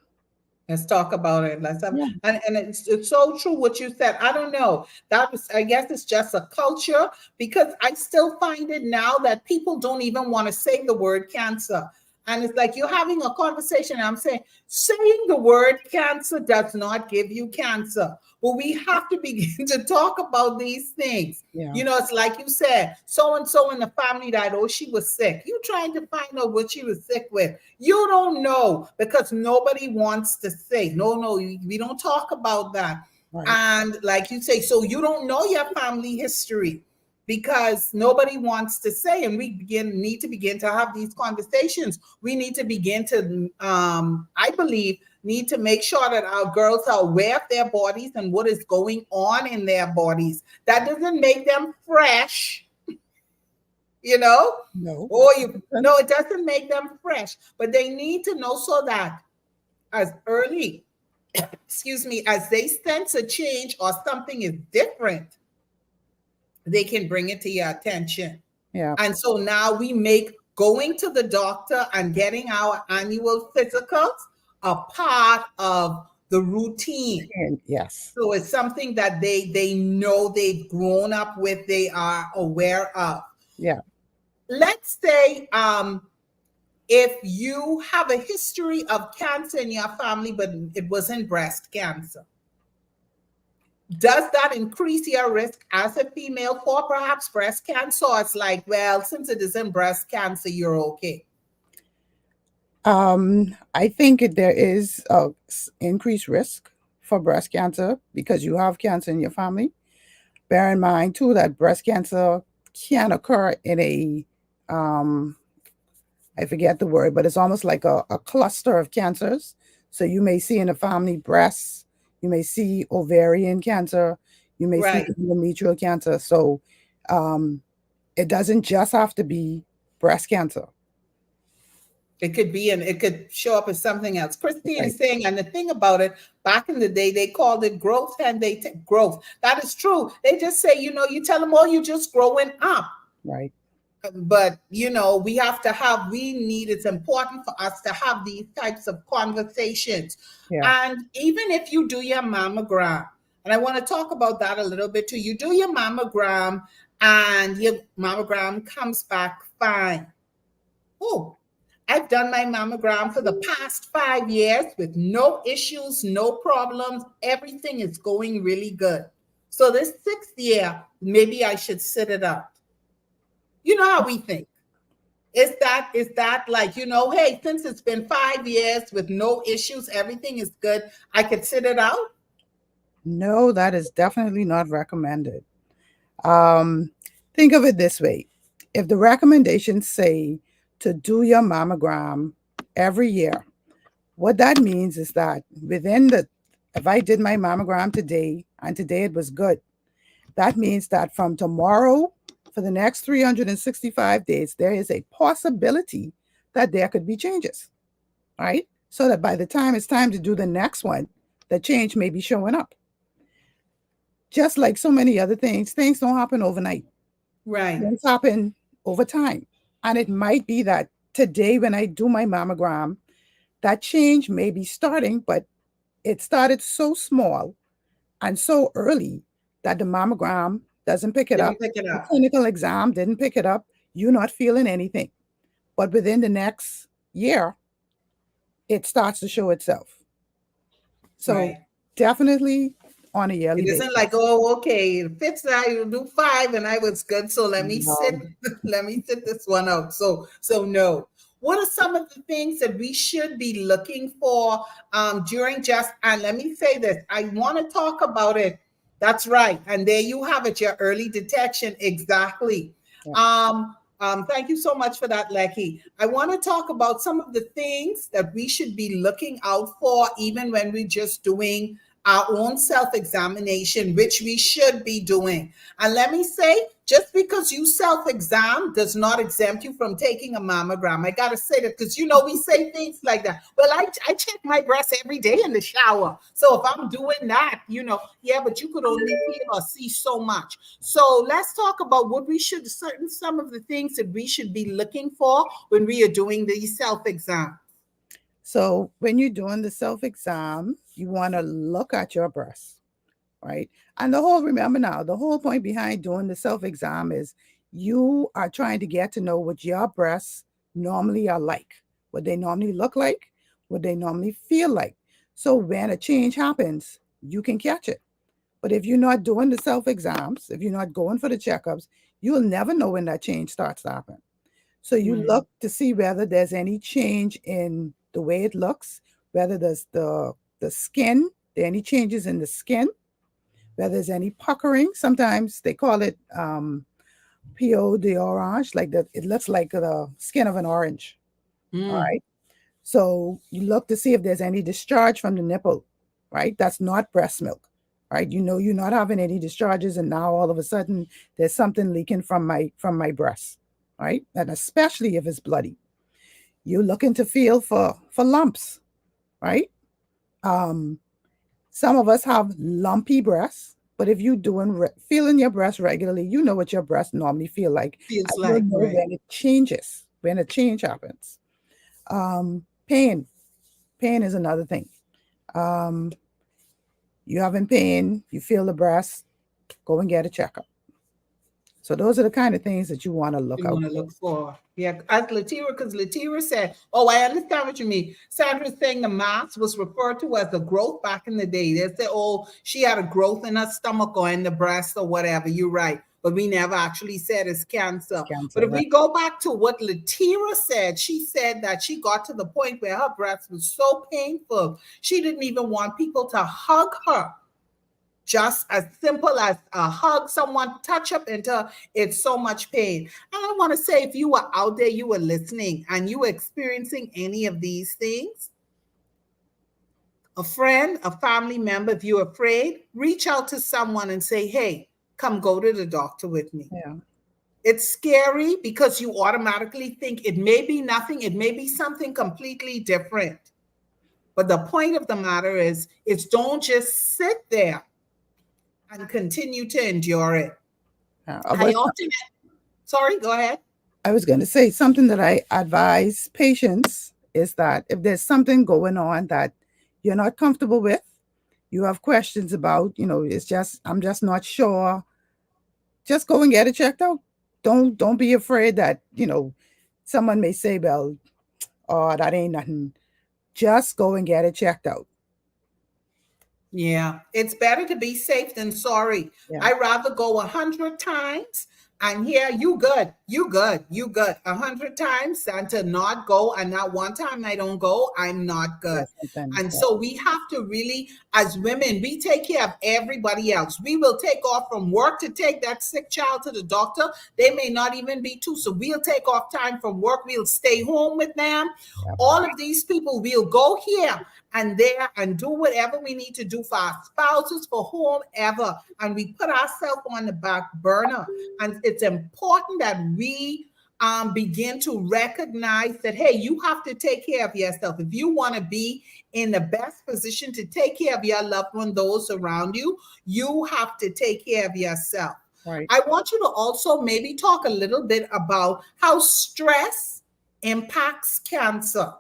Let's talk about it. Let's have, Yeah. and it's so true what you said. I don't know. That was, I guess it's just a culture, because I still find it now that people don't even want to say the word cancer. And it's like you're having a conversation. And I'm saying the word cancer does not give you cancer. But we have to begin to talk about these things. Yeah. It's like you said, so and so in the family died. Oh, she was sick. You trying to find out what she was sick with. You don't know, because nobody wants to say, no, we don't talk about that. Right. And like you say, so you don't know your family history because nobody wants to say, and we need to begin to have these conversations. We need to begin to, I believe, need to make sure that our girls are aware of their bodies and what is going on in their bodies. That doesn't make them fresh, No. or no, it doesn't make them fresh, but they need to know so that as early, excuse me, as they sense a change or something is different, they can bring it to your attention. Yeah. And so now we make going to the doctor and getting our annual physicals a part of the routine. And yes. So it's something that they know, they've grown up with, they are aware of. Yeah. Let's say if you have a history of cancer in your family, but it wasn't breast cancer, does that increase your risk as a female for perhaps breast cancer? Or it's like, well, since it isn't breast cancer, you're okay. I think there is a increased risk for breast cancer because you have cancer in your family. Bear in mind too that breast cancer can occur in a I forget the word, but it's almost like a cluster of cancers. So you may see in the family breasts, you may see ovarian cancer, you may Right. see endometrial cancer. So it doesn't just have to be breast cancer. It could be, and it could show up as something else. Christine Right. is saying, and the thing about it, back in the day, they called it growth, and they take growth. That is true. They just say, you tell them, oh, you're just growing up. Right. But it's important for us to have these types of conversations. Yeah. And even if you do your mammogram, and I want to talk about that a little bit too, you do your mammogram and your mammogram comes back fine. Oh, I've done my mammogram for the past 5 years with no issues, no problems. Everything is going really good. So this 6th year, maybe I should sit it out. You know how we think. Is that like, hey, since it's been 5 years with no issues, everything is good, I could sit it out? No, that is definitely not recommended. Think of it this way. If the recommendations say to do your mammogram every year, what that means is that if I did my mammogram today and today it was good, that means that from tomorrow for the next 365 days, there is a possibility that there could be changes, right? So that by the time it's time to do the next one, the change may be showing up. Just like so many other things don't happen overnight. Right. Things happen over time. And it might be that today when I do my mammogram, that change may be starting, but it started so small and so early that the mammogram doesn't pick it up. The clinical exam didn't pick it up. You're not feeling anything. But within the next year, it starts to show itself. So definitely on a yearly basis. It isn't like, oh, okay, it fits now, you do 5 and I was good, so let me sit this one out. So no. What are some of the things that we should be looking for during and let me say this, I want to talk about it. That's right. And there you have it, your early detection. Exactly. Yeah. Thank you so much for that, Lecky. I want to talk about some of the things that we should be looking out for, even when we're just doing our own self-examination, which we should be doing. And let me say, just because you self-exam does not exempt you from taking a mammogram. I got to say that because, we say things like that. Well, I check my breasts every day in the shower. So if I'm doing that, yeah, but you could only feel or see so much. So let's talk about some of the things that we should be looking for when we are doing the self-exam. So when you're doing the self-exam, you want to look at your breasts, right? And the whole point behind doing the self-exam is you are trying to get to know what your breasts normally are like, what they normally look like, what they normally feel like. So when a change happens, you can catch it. But if you're not doing the self-exams, if you're not going for the checkups, you'll never know when that change starts to happen. So you look to see whether there's any change in the way it looks, whether there's the skin, there are any changes in the skin, whether there's any puckering. Sometimes they call it peau d'orange, like that. It looks like the skin of an orange. All right. So you look to see if there's any discharge from the nipple, right? That's not breast milk, right? You're not having any discharges, and now all of a sudden there's something leaking from my breast. Right? And especially if it's bloody. You're looking to feel for lumps, right? Some of us have lumpy breasts, but if you're feeling your breast regularly, you know what your breasts normally feel like. Feels like, when it changes, when a change happens. Pain is another thing. You having pain, you feel the breast, go and get a checkup. So those are the kind of things that you want to look for. Yeah, as Latera said, I understand what you mean. Sandra's saying the mass was referred to as a growth back in the day. They said, she had a growth in her stomach or in the breast or whatever. You're right. But we never actually said it's cancer. But if we go back to what Latera said, she said that she got to the point where her breast was so painful, she didn't even want people to hug her. Just as simple as a hug, someone touch up into her, it's so much pain. And I want to say, if you were out there, you were listening, and you were experiencing any of these things, a friend, a family member, if you're afraid, reach out to someone and say, hey, come go to the doctor with me. Yeah. It's scary because you automatically think it may be nothing, it may be something completely different. But the point of the matter is don't just sit there and continue to endure it. I often, sorry, go ahead. I was going to say something that I advise patients is that if there's something going on that you're not comfortable with, you have questions about, I'm just not sure, just go and get it checked out. Don't be afraid that, someone may say, well, oh, that ain't nothing. Just go and get it checked out. Yeah, it's better to be safe than sorry. Yeah. I'd rather go 100 times and hear you good, 100 times than to not go, and not one time I don't go, I'm not good. And so we have to really, as women, we take care of everybody else. We will take off from work to take that sick child to the doctor. They may not even be two, so we'll take off time from work. We'll stay home with them. Yeah. All of these people, we'll go here and there and do whatever we need to do for our spouses, for whomever, and we put ourselves on the back burner. And it's important that we begin to recognize that, hey, you have to take care of yourself. If you want to be in the best position to take care of your loved one, those around you, you have to take care of yourself. Right. I want you to also maybe talk a little bit about how stress impacts cancer.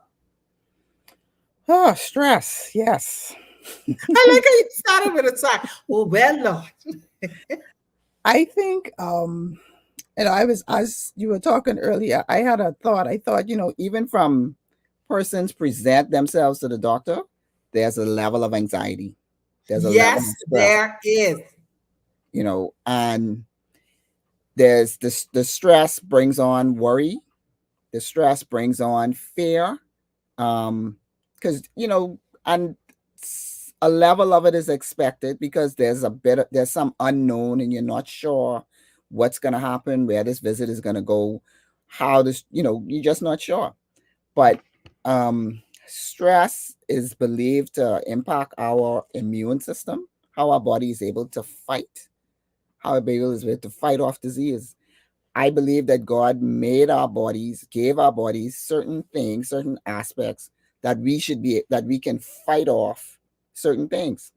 Oh, stress. Yes. I like how you started with a sigh. Well, Lord. I think, as you were talking earlier, I had a thought. I thought, even from persons present themselves to the doctor, there's a level of anxiety. There's a level of stress, there is. And there's this, the stress brings on worry. The stress brings on fear. Because, and a level of it is expected because there's some unknown and you're not sure what's going to happen, where this visit is going to go, how this, you're just not sure. But stress is believed to impact our immune system, how our body is able to fight, how our body is able to fight off disease. I believe that God made our bodies, gave our bodies certain things, certain aspects that we can fight off certain things.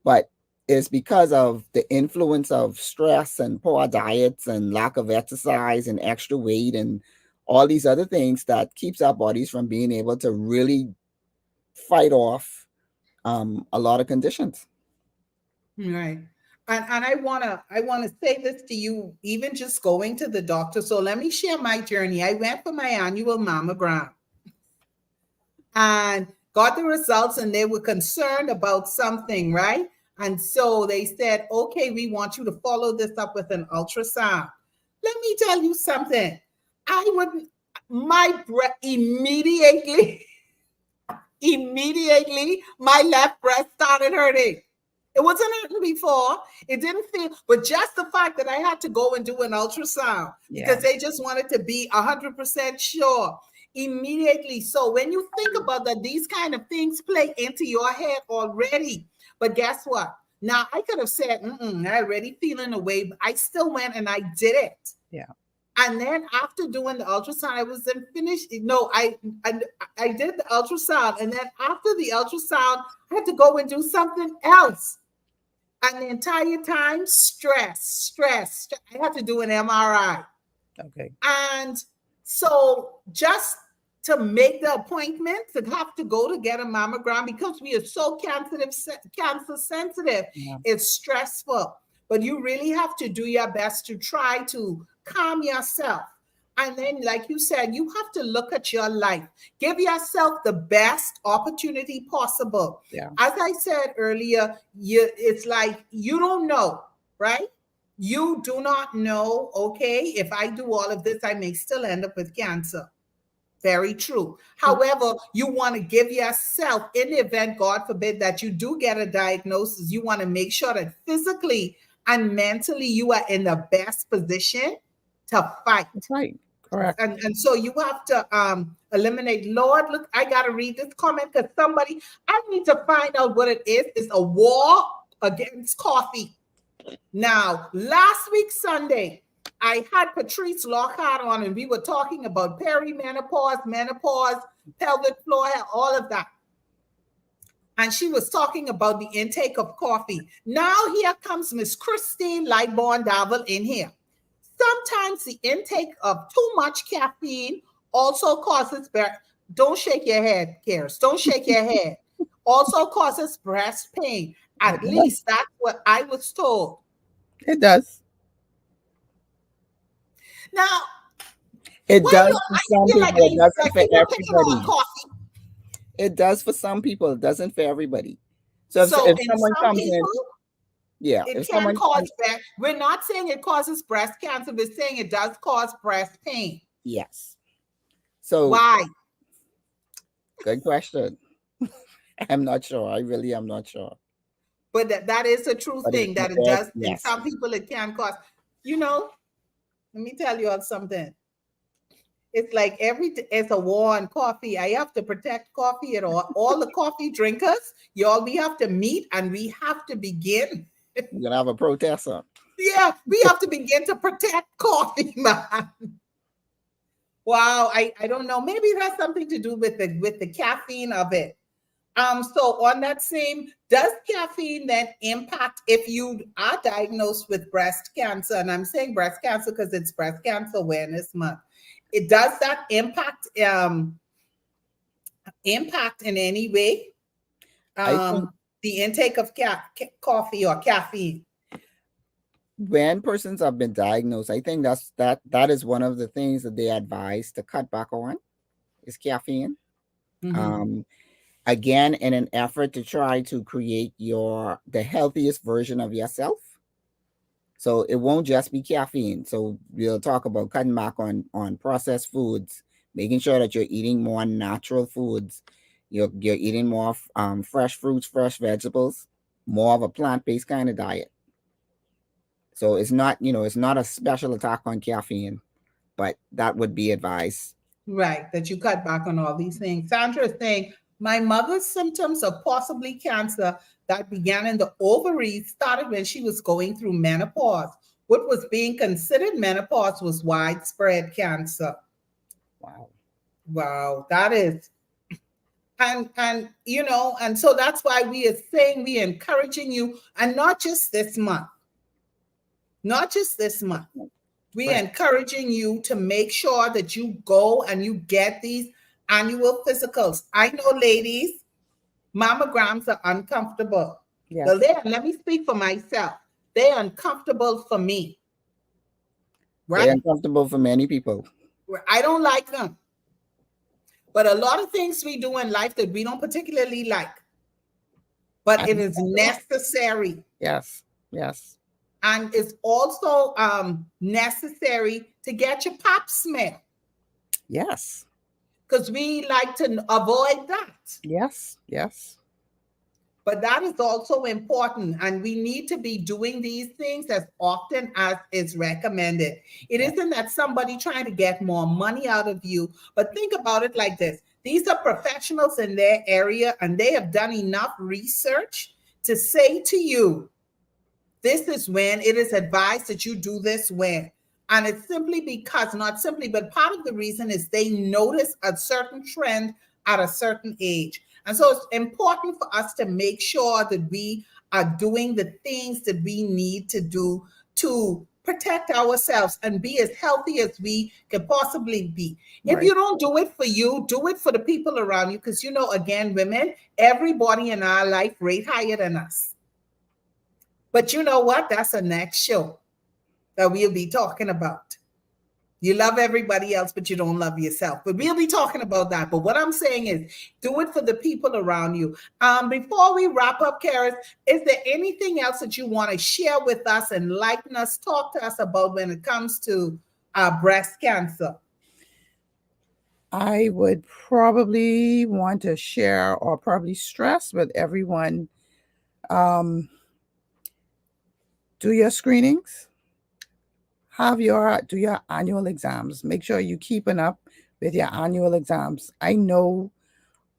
But it's because of the influence of stress and poor diets and lack of exercise and extra weight and all these other things that keeps our bodies from being able to really fight off a lot of conditions. Right. And I wanna say this to you, even just going to the doctor. So let me share my journey. I went for my annual mammogram and got the results, and they were concerned about something, right? And so they said, okay, we want you to follow this up with an ultrasound. Let me tell you something. My breath immediately, my left breast started hurting. It wasn't hurting before. It didn't feel, but just the fact that I had to go and do an ultrasound because they just wanted to be 100% sure immediately. So when you think about that, these kind of things play into your head already. But guess what? Now I could have said, I already feeling away, but I still went and I did it. Yeah. And then after doing the ultrasound, I wasn't finished. No, I did the ultrasound. And then after the ultrasound, I had to go and do something else. And the entire time, stress. I had to do an MRI. Okay. And so just to make the appointment, to have to go to get a mammogram because we are so cancer sensitive, it's stressful. But you really have to do your best to try to calm yourself. And then, like you said, you have to look at your life. Give yourself the best opportunity possible. Yeah. As I said earlier, it's like you don't know, right? You do not know, okay, if I do all of this, I may still end up with cancer. Very true. However, you want to give yourself, in the event, God forbid, that you do get a diagnosis, you want to make sure that physically and mentally you are in the best position to fight. That's right. Correct. And so you have to eliminate. Lord, look, I got to read this comment because I need to find out what it is. It's a war against coffee. Now, last week, Sunday, I had Patrice Lockhart on, and we were talking about perimenopause, menopause, pelvic floor, all of that. And she was talking about the intake of coffee. Now here comes Miss Christine Lightborn Davel in here. Sometimes the intake of too much caffeine also causes, don't shake your head, Karis, don't shake your head, also causes breast pain. At least that's what I was told. It does. Now, It does for some feel people. It doesn't like for people picking on everybody. coffee. It does for some people. It doesn't for everybody. So So if in someone some comes in, people, yeah, it if can someone cause comes, breast. We're not saying it causes breast cancer. We're saying it does cause breast pain. yes. So Why? good question. I'm not sure. I really am not sure. But that is a true But thing that it does, does. yes. In some people, it can cause. You know, let me tell you all something. It's like it's a war on coffee. I have to protect coffee at all the coffee drinkers. Y'all, we have to meet and we have to begin. You're gonna have a protest, huh? Yeah, we have to begin to protect coffee, man. Wow, I don't know. Maybe it has something to do with the caffeine of it. So on that same, does caffeine then impact if you are diagnosed with breast cancer? And I'm saying breast cancer because it's Breast Cancer Awareness Month. It does that impact in any way? I think The intake of coffee or caffeine. when persons have been diagnosed, I think that is one of the things that they advise to cut back on is caffeine. Mm-hmm. Again, in an effort to try to create the healthiest version of yourself. So it won't just be caffeine. So we'll talk about cutting back on processed foods, making sure that you're eating more natural foods. You're eating more fresh fruits, fresh vegetables, more of a plant-based kind of diet. So it's not a special attack on caffeine, but that would be advised. Right, that you cut back on all these things. Sandra is saying, my mother's symptoms of possibly cancer that began in the ovaries started when she was going through menopause. What was being considered menopause was widespread cancer. Wow, that is. And so that's why we are saying we are encouraging you, and not just this month. We are encouraging you to make sure that you go and you get these annual physicals. I know, ladies, mammograms are uncomfortable. Yes. So let me speak for myself. They're uncomfortable for me. Right? They're uncomfortable for many people. I don't like them. But a lot of things we do in life that we don't particularly like. But it is necessary. Yes. And it's also necessary to get your pap smear. Yes. Because we like to avoid that. Yes. But that is also important. And we need to be doing these things as often as is recommended. It isn't that somebody trying to get more money out of you, but think about it like this. These are professionals in their area, and they have done enough research to say to you, this is when it is advised that you do this when. And it's simply because, not simply, but part of the reason is they notice a certain trend at a certain age. And so it's important for us to make sure that we are doing the things that we need to do to protect ourselves and be as healthy as we can possibly be. Right. If you don't do it for you, do it for the people around you. Because, again, women, everybody in our life rate higher than us. But you know what? That's a next show that we'll be talking about. You love everybody else, but you don't love yourself. But we'll be talking about that. But what I'm saying is, do it for the people around you. Before we wrap up, Karis, is there anything else that you want to share with us, enlighten us, talk to us about when it comes to breast cancer? I would probably want to share or probably stress with everyone, do your screenings. Do your annual exams. Make sure you're keeping up with your annual exams. I know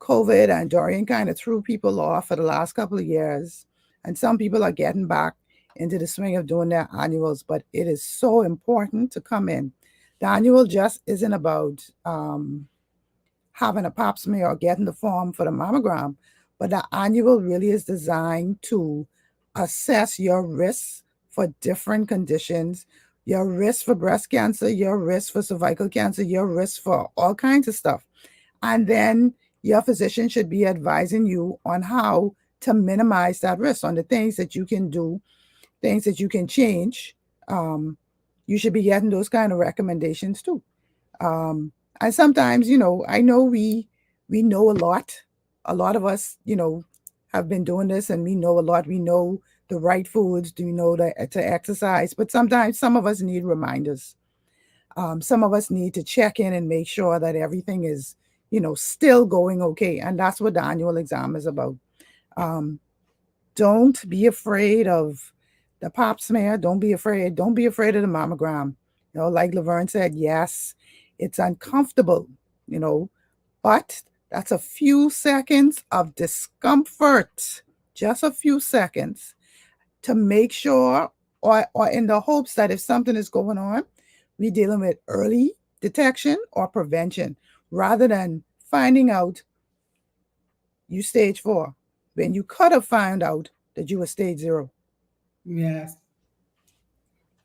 COVID and Dorian kind of threw people off for the last couple of years, and some people are getting back into the swing of doing their annuals, but it is so important to come in. The annual just isn't about having a pap smear or getting the form for the mammogram, but the annual really is designed to assess your risks for different conditions, your risk for breast cancer, your risk for cervical cancer, your risk for all kinds of stuff. And then your physician should be advising you on how to minimize that risk, on the things that you can do, things that you can change. You should be getting those kind of recommendations too. And sometimes, I know we know a lot. A lot of us, have been doing this, and we know a lot. We know the right foods. Do you know to exercise? But sometimes some of us need reminders. Some of us need to check in and make sure that everything is, still going okay. And that's what the annual exam is about. Don't be afraid of the pap smear. Don't be afraid. Don't be afraid of the mammogram. Like Laverne said, yes, it's uncomfortable, but that's a few seconds of discomfort, just a few seconds to make sure, or in the hopes that if something is going on, we're dealing with early detection or prevention rather than finding out you stage 4 when you could have found out that you were stage 0. Yes.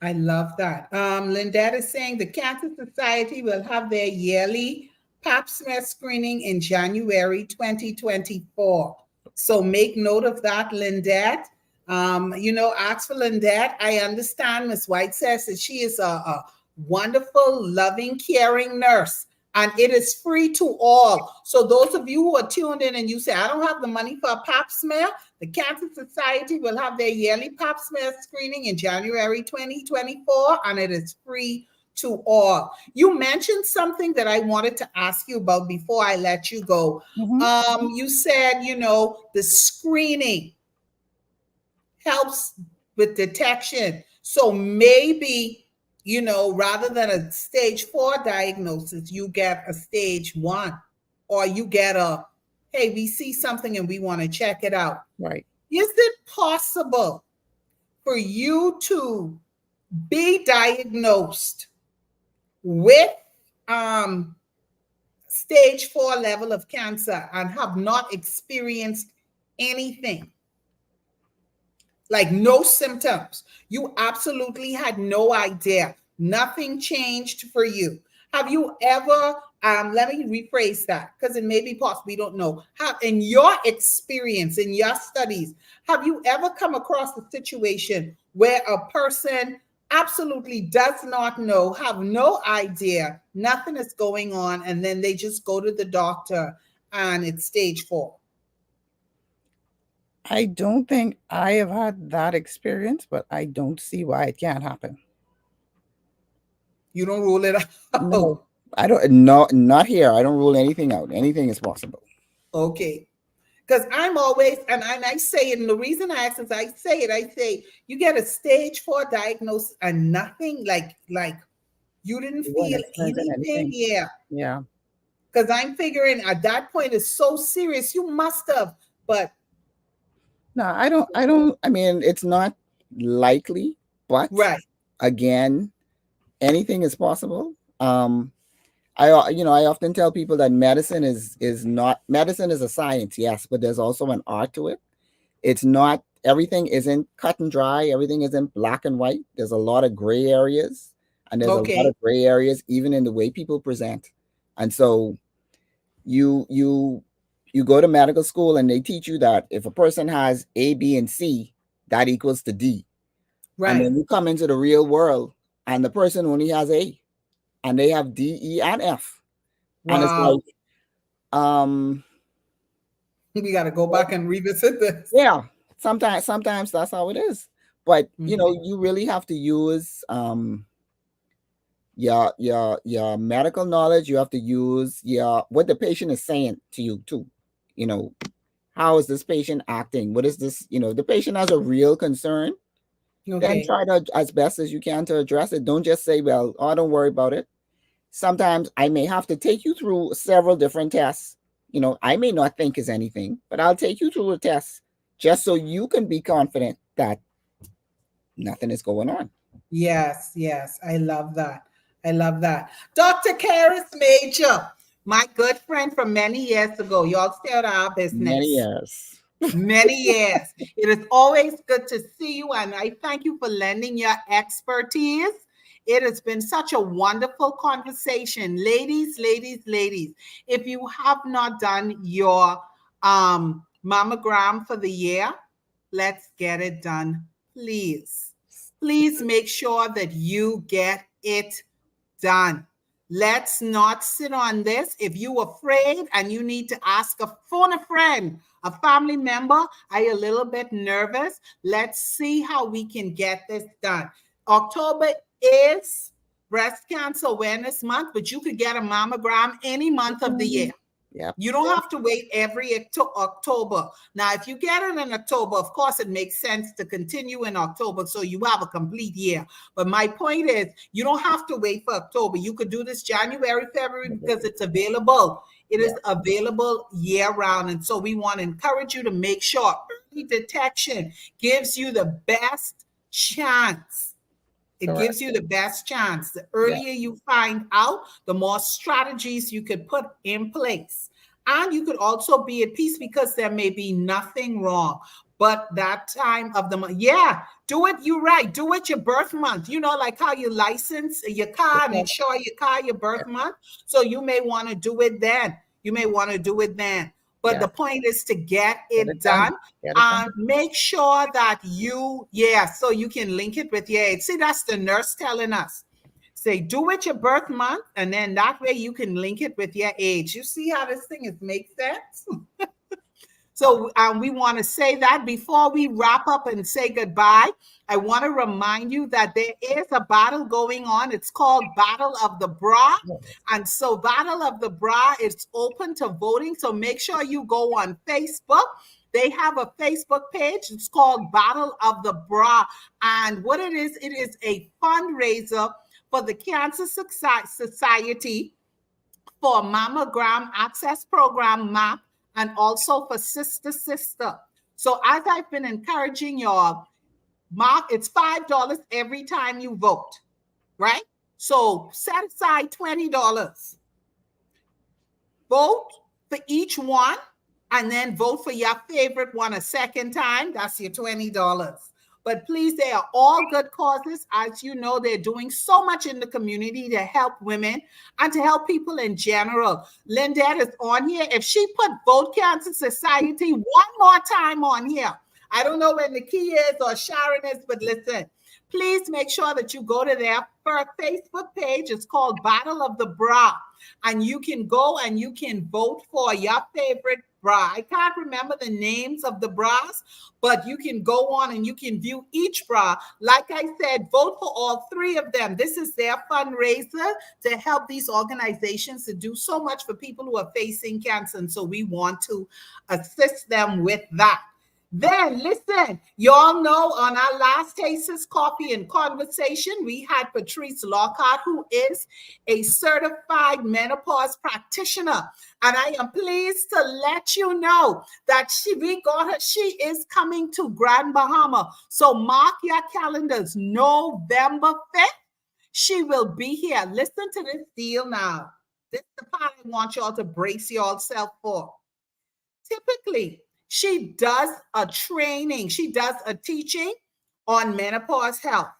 I love that. Lindette is saying the Cancer Society will have their yearly pap smear screening in January 2024. So make note of that, Lindette. Ask for Lindette. I understand Ms. White says that she is a wonderful, loving, caring nurse. And it is free to all. So those of you who are tuned in and you say, I don't have the money for a pap smear, the Cancer Society will have their yearly pap smear screening in January 2024, and it is free to all. You mentioned something that I wanted to ask you about before I let you go. Mm-hmm. You said, the screening helps with detection. So maybe, rather than a stage 4 diagnosis, you get a stage 1, or you get hey, we see something and we want to check it out. Right. Is it possible for you to be diagnosed with stage 4 level of cancer and have not experienced anything? Like no symptoms. You absolutely had no idea. Nothing changed for you. Have you ever, let me rephrase that because it may be possible, we don't know. In your experience, in your studies, have you ever come across a situation where a person absolutely does not know, have no idea, nothing is going on, and then they just go to the doctor and it's stage 4? I don't think I have had that experience, but I don't see why it can't happen. You don't rule it out? No. I don't, no, not here. I don't rule anything out. Anything is possible. Okay. Because I'm always, and I say it, and the reason I ask is I say, you get a stage 4 diagnosis and nothing, like you didn't feel anything. Yeah. Because I'm figuring at that point it's so serious, you must have, but. No, I don't. I mean, it's not likely, but right. Again, anything is possible. I often tell people that medicine is a science, yes, but there's also an art to it. It's not, everything isn't cut and dry. Everything isn't black and white. There's a lot of gray areas, and there's a lot of gray areas even in the way people present. And so you go to medical school and they teach you that if a person has A, B, and C, that equals to D. Right. And then you come into the real world and the person only has A and they have D, E, and F. Wow. And it's like, we got to go back and revisit this. Yeah. Sometimes that's how it is. But, you really have to use your medical knowledge. You have to use what the patient is saying to you too. How is this patient acting? What is this? The patient has a real concern. Then try to, as best as you can, to address it. Don't just say, well, don't worry about it. Sometimes I may have to take you through several different tests. I may not think is anything, but I'll take you through a test just so you can be confident that nothing is going on. Yes, yes. I love that. I love that. Dr. Karis Major, my good friend from many years ago. Y'all stay out of our business. Many years. Many years. It is always good to see you, and I thank you for lending your expertise. It has been such a wonderful conversation. Ladies, ladies, ladies, if you have not done your mammogram for the year, let's get it done, please. Please make sure that you get it done. Let's not sit on this. If you're afraid and you need to phone a friend, a family member, are you a little bit nervous? Let's see how we can get this done. October is Breast Cancer Awareness Month, but you could get a mammogram any month of the year. Yep. You don't have to wait every October. Now, if you get it in October, of course, it makes sense to continue in October so you have a complete year. But my point is, you don't have to wait for October. You could do this January, February, because it's available. It is available year-round. And so we want to encourage you to make sure early detection gives you the best chance. It gives you the best chance. The earlier you find out, the more strategies you could put in place. And you could also be at peace because there may be nothing wrong. But that time of the month, do it. You're right. Do it your birth month. You know, like how you license your car and insure your car your birth month. So you may want to do it then. But the point is to get it done and make sure that so you can link it with your age. See, that's the nurse telling us. Say, do it your birth month, and then that way you can link it with your age. You see how this thing makes sense? So we want to say that before we wrap up and say goodbye. I want to remind you that there is a battle going on. It's called Battle of the Bra. And so Battle of the Bra is open to voting. So make sure you go on Facebook. They have a Facebook page. It's called Battle of the Bra. And what it is a fundraiser for the Cancer Society for Mammogram Access Program MAP, and also for Sister. So as I've been encouraging y'all, Mark, it's $5 every time you vote, right? So set aside $20. Vote for each one, and then vote for your favorite one a second time. That's your $20. But please, they are all good causes. As you know, they're doing so much in the community to help women and to help people in general. Lynette is on here. If she put Vote Cancer Society one more time on here, I don't know where Nikki is or Sharon is, but listen, please make sure that you go to their Facebook page. It's called Battle of the Bra. And you can go and you can vote for your favorite bra. I can't remember the names of the bras, but you can go on and you can view each bra. Like I said, vote for all three of them. This is their fundraiser to help these organizations to do so much for people who are facing cancer. And so we want to assist them with that. Then listen, y'all know on our last Tastes Coffee and Conversation, we had Patrice Lockhart, who is a certified menopause practitioner. And I am pleased to let you know that we got her. She is coming to Grand Bahama. So mark your calendars, November 5th. She will be here. Listen to this deal now. This is the part I want y'all to brace yourself for. Typically, she does a training. She does a teaching on menopause health.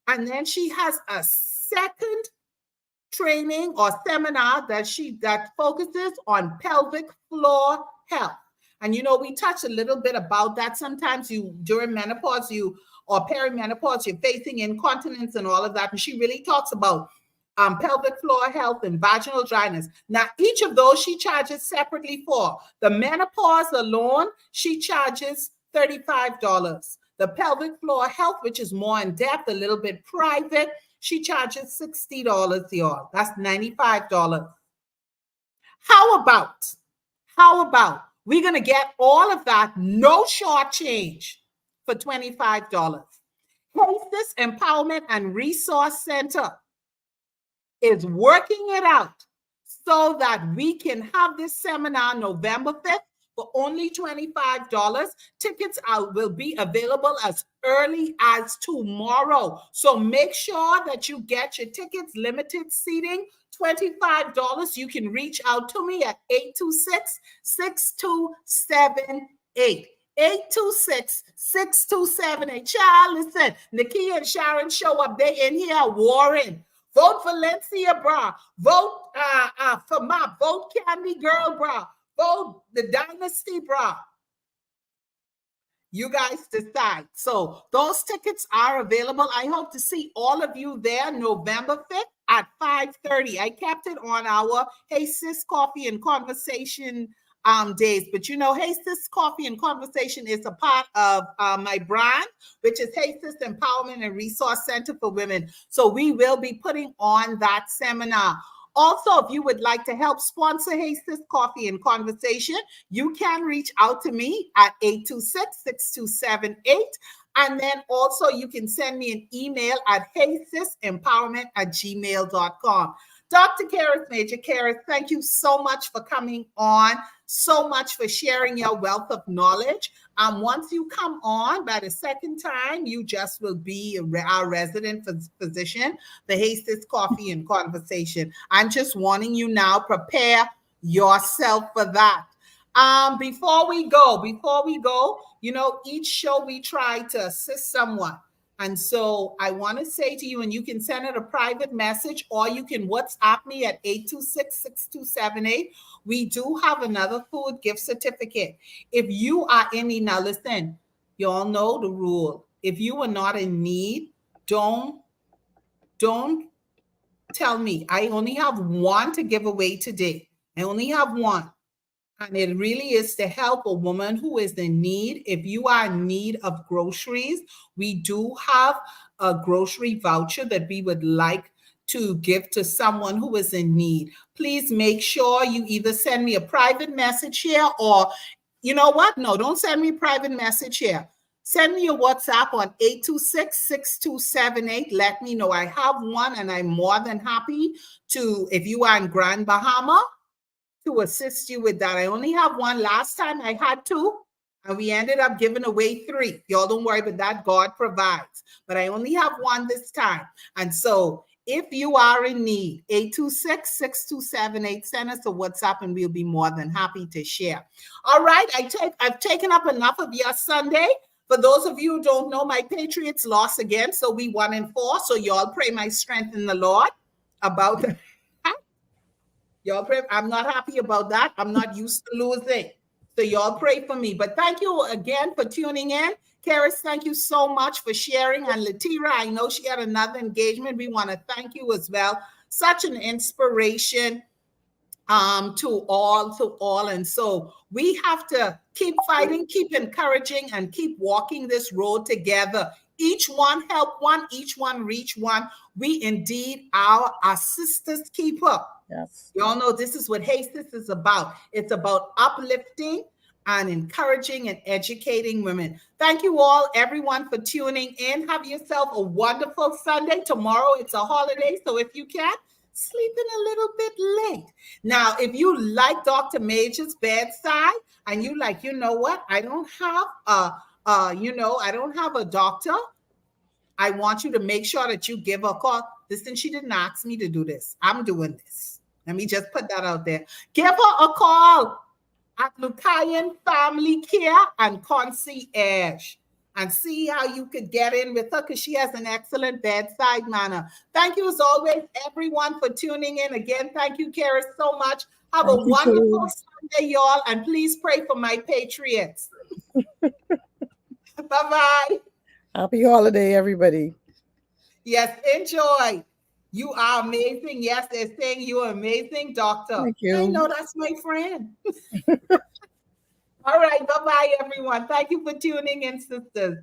And then she has a second training or seminar that focuses on pelvic floor health. And, you know, we touched a little bit about that. Sometimes during menopause, or perimenopause, you're facing incontinence and all of that. And she really talks about pelvic floor health and vaginal dryness. Now, each of those she charges separately for. The menopause alone, she charges $35. The pelvic floor health, which is more in depth, a little bit private, she charges $60, y'all. That's $95. How about we're going to get all of that, no short change, for $25. Cases Empowerment and Resource Center is working it out so that we can have this seminar November 5th for only $25. Tickets will be available as early as tomorrow. So make sure that you get your tickets, limited seating, $25. You can reach out to me at 826-6278. 826-6278. Child, listen, Nikki and Sharon show up. They in here warring. Vote Valencia, bra. Vote for my vote Candy Girl, bra. Vote the Dynasty, bra. You guys decide. So those tickets are available. I hope to see all of you there November 5th at 5:30. I kept it on our Hey Sis Coffee and Conversation days. But you know, Hey Sis Coffee and Conversation is a part of my brand, which is Hey Sis Empowerment and Resource Center for Women. So we will be putting on that seminar. Also, if you would like to help sponsor Hey Sis Coffee and Conversation, you can reach out to me at 826-6278. And then also you can send me an email at heysisempowerment@gmail.com. Dr. Karis, Major Karis, thank you so much for coming on, so much for sharing your wealth of knowledge. Once you come on, by the second time, you just will be our resident physician, the Hey Sis Coffee and Conversation. I'm just warning you now, prepare yourself for that. Before we go, you know, each show we try to assist someone. And so I want to say to you, and you can send it a private message or you can WhatsApp me at 826-6278. We do have another food gift certificate. If you are in need, now listen, you all know the rule. If you are not in need, don't tell me. I only have one to give away today. I only have one. And it really is to help a woman who is in need. If you are in need of groceries, we do have a grocery voucher that we would like to give to someone who is in need. Please make sure you either send me a private message here or, you know what? No, don't send me a private message here. Send me a WhatsApp on 826-6278. Let me know. I have one and I'm more than happy to, if you are in Grand Bahama, to assist you with that. I only have one. Last time I had two, and we ended up giving away 3. Y'all don't worry about that. God provides. But I only have one this time. And so if you are in need, 826-6278, send us a WhatsApp and we'll be more than happy to share. All right. I've taken up enough of your Sunday. For those of you who don't know, my Patriots lost again. So we 1-4. So y'all pray my strength in the Lord about that. Y'all pray. I'm not happy about that. I'm not used to losing. So y'all pray for me. But thank you again for tuning in. Karis, thank you so much for sharing. And Latera, I know she had another engagement. We want to thank you as well. Such an inspiration to all. And so we have to keep fighting, keep encouraging, and keep walking this road together. Each one help one, each one reach one. We indeed are our sister's keeper. Yes. You all know this is what Hey Sis is about. It's about uplifting and encouraging and educating women. Thank you all, everyone, for tuning in. Have yourself a wonderful Sunday. Tomorrow it's a holiday, so if you can, sleep in a little bit late. Now, if you like Dr. Major's bedside and you like, you know what? I don't have I don't have a doctor. I want you to make sure that you give her a call. Listen, she didn't ask me to do this. I'm doing this. Let me just put that out there. Give her a call at Lucayan Family Care and Concierge and see how you could get in with her because she has an excellent bedside manner. Thank you as always, everyone, for tuning in. Again, thank you, Karis, so much. Have a wonderful Sunday, y'all, and please pray for my Patriots. Bye-bye. Happy holiday, everybody. Yes, enjoy. You are amazing. Yes, they're saying you're amazing, doctor. Thank you. I know that's my friend. All right. Bye-bye, everyone. Thank you for tuning in, sisters.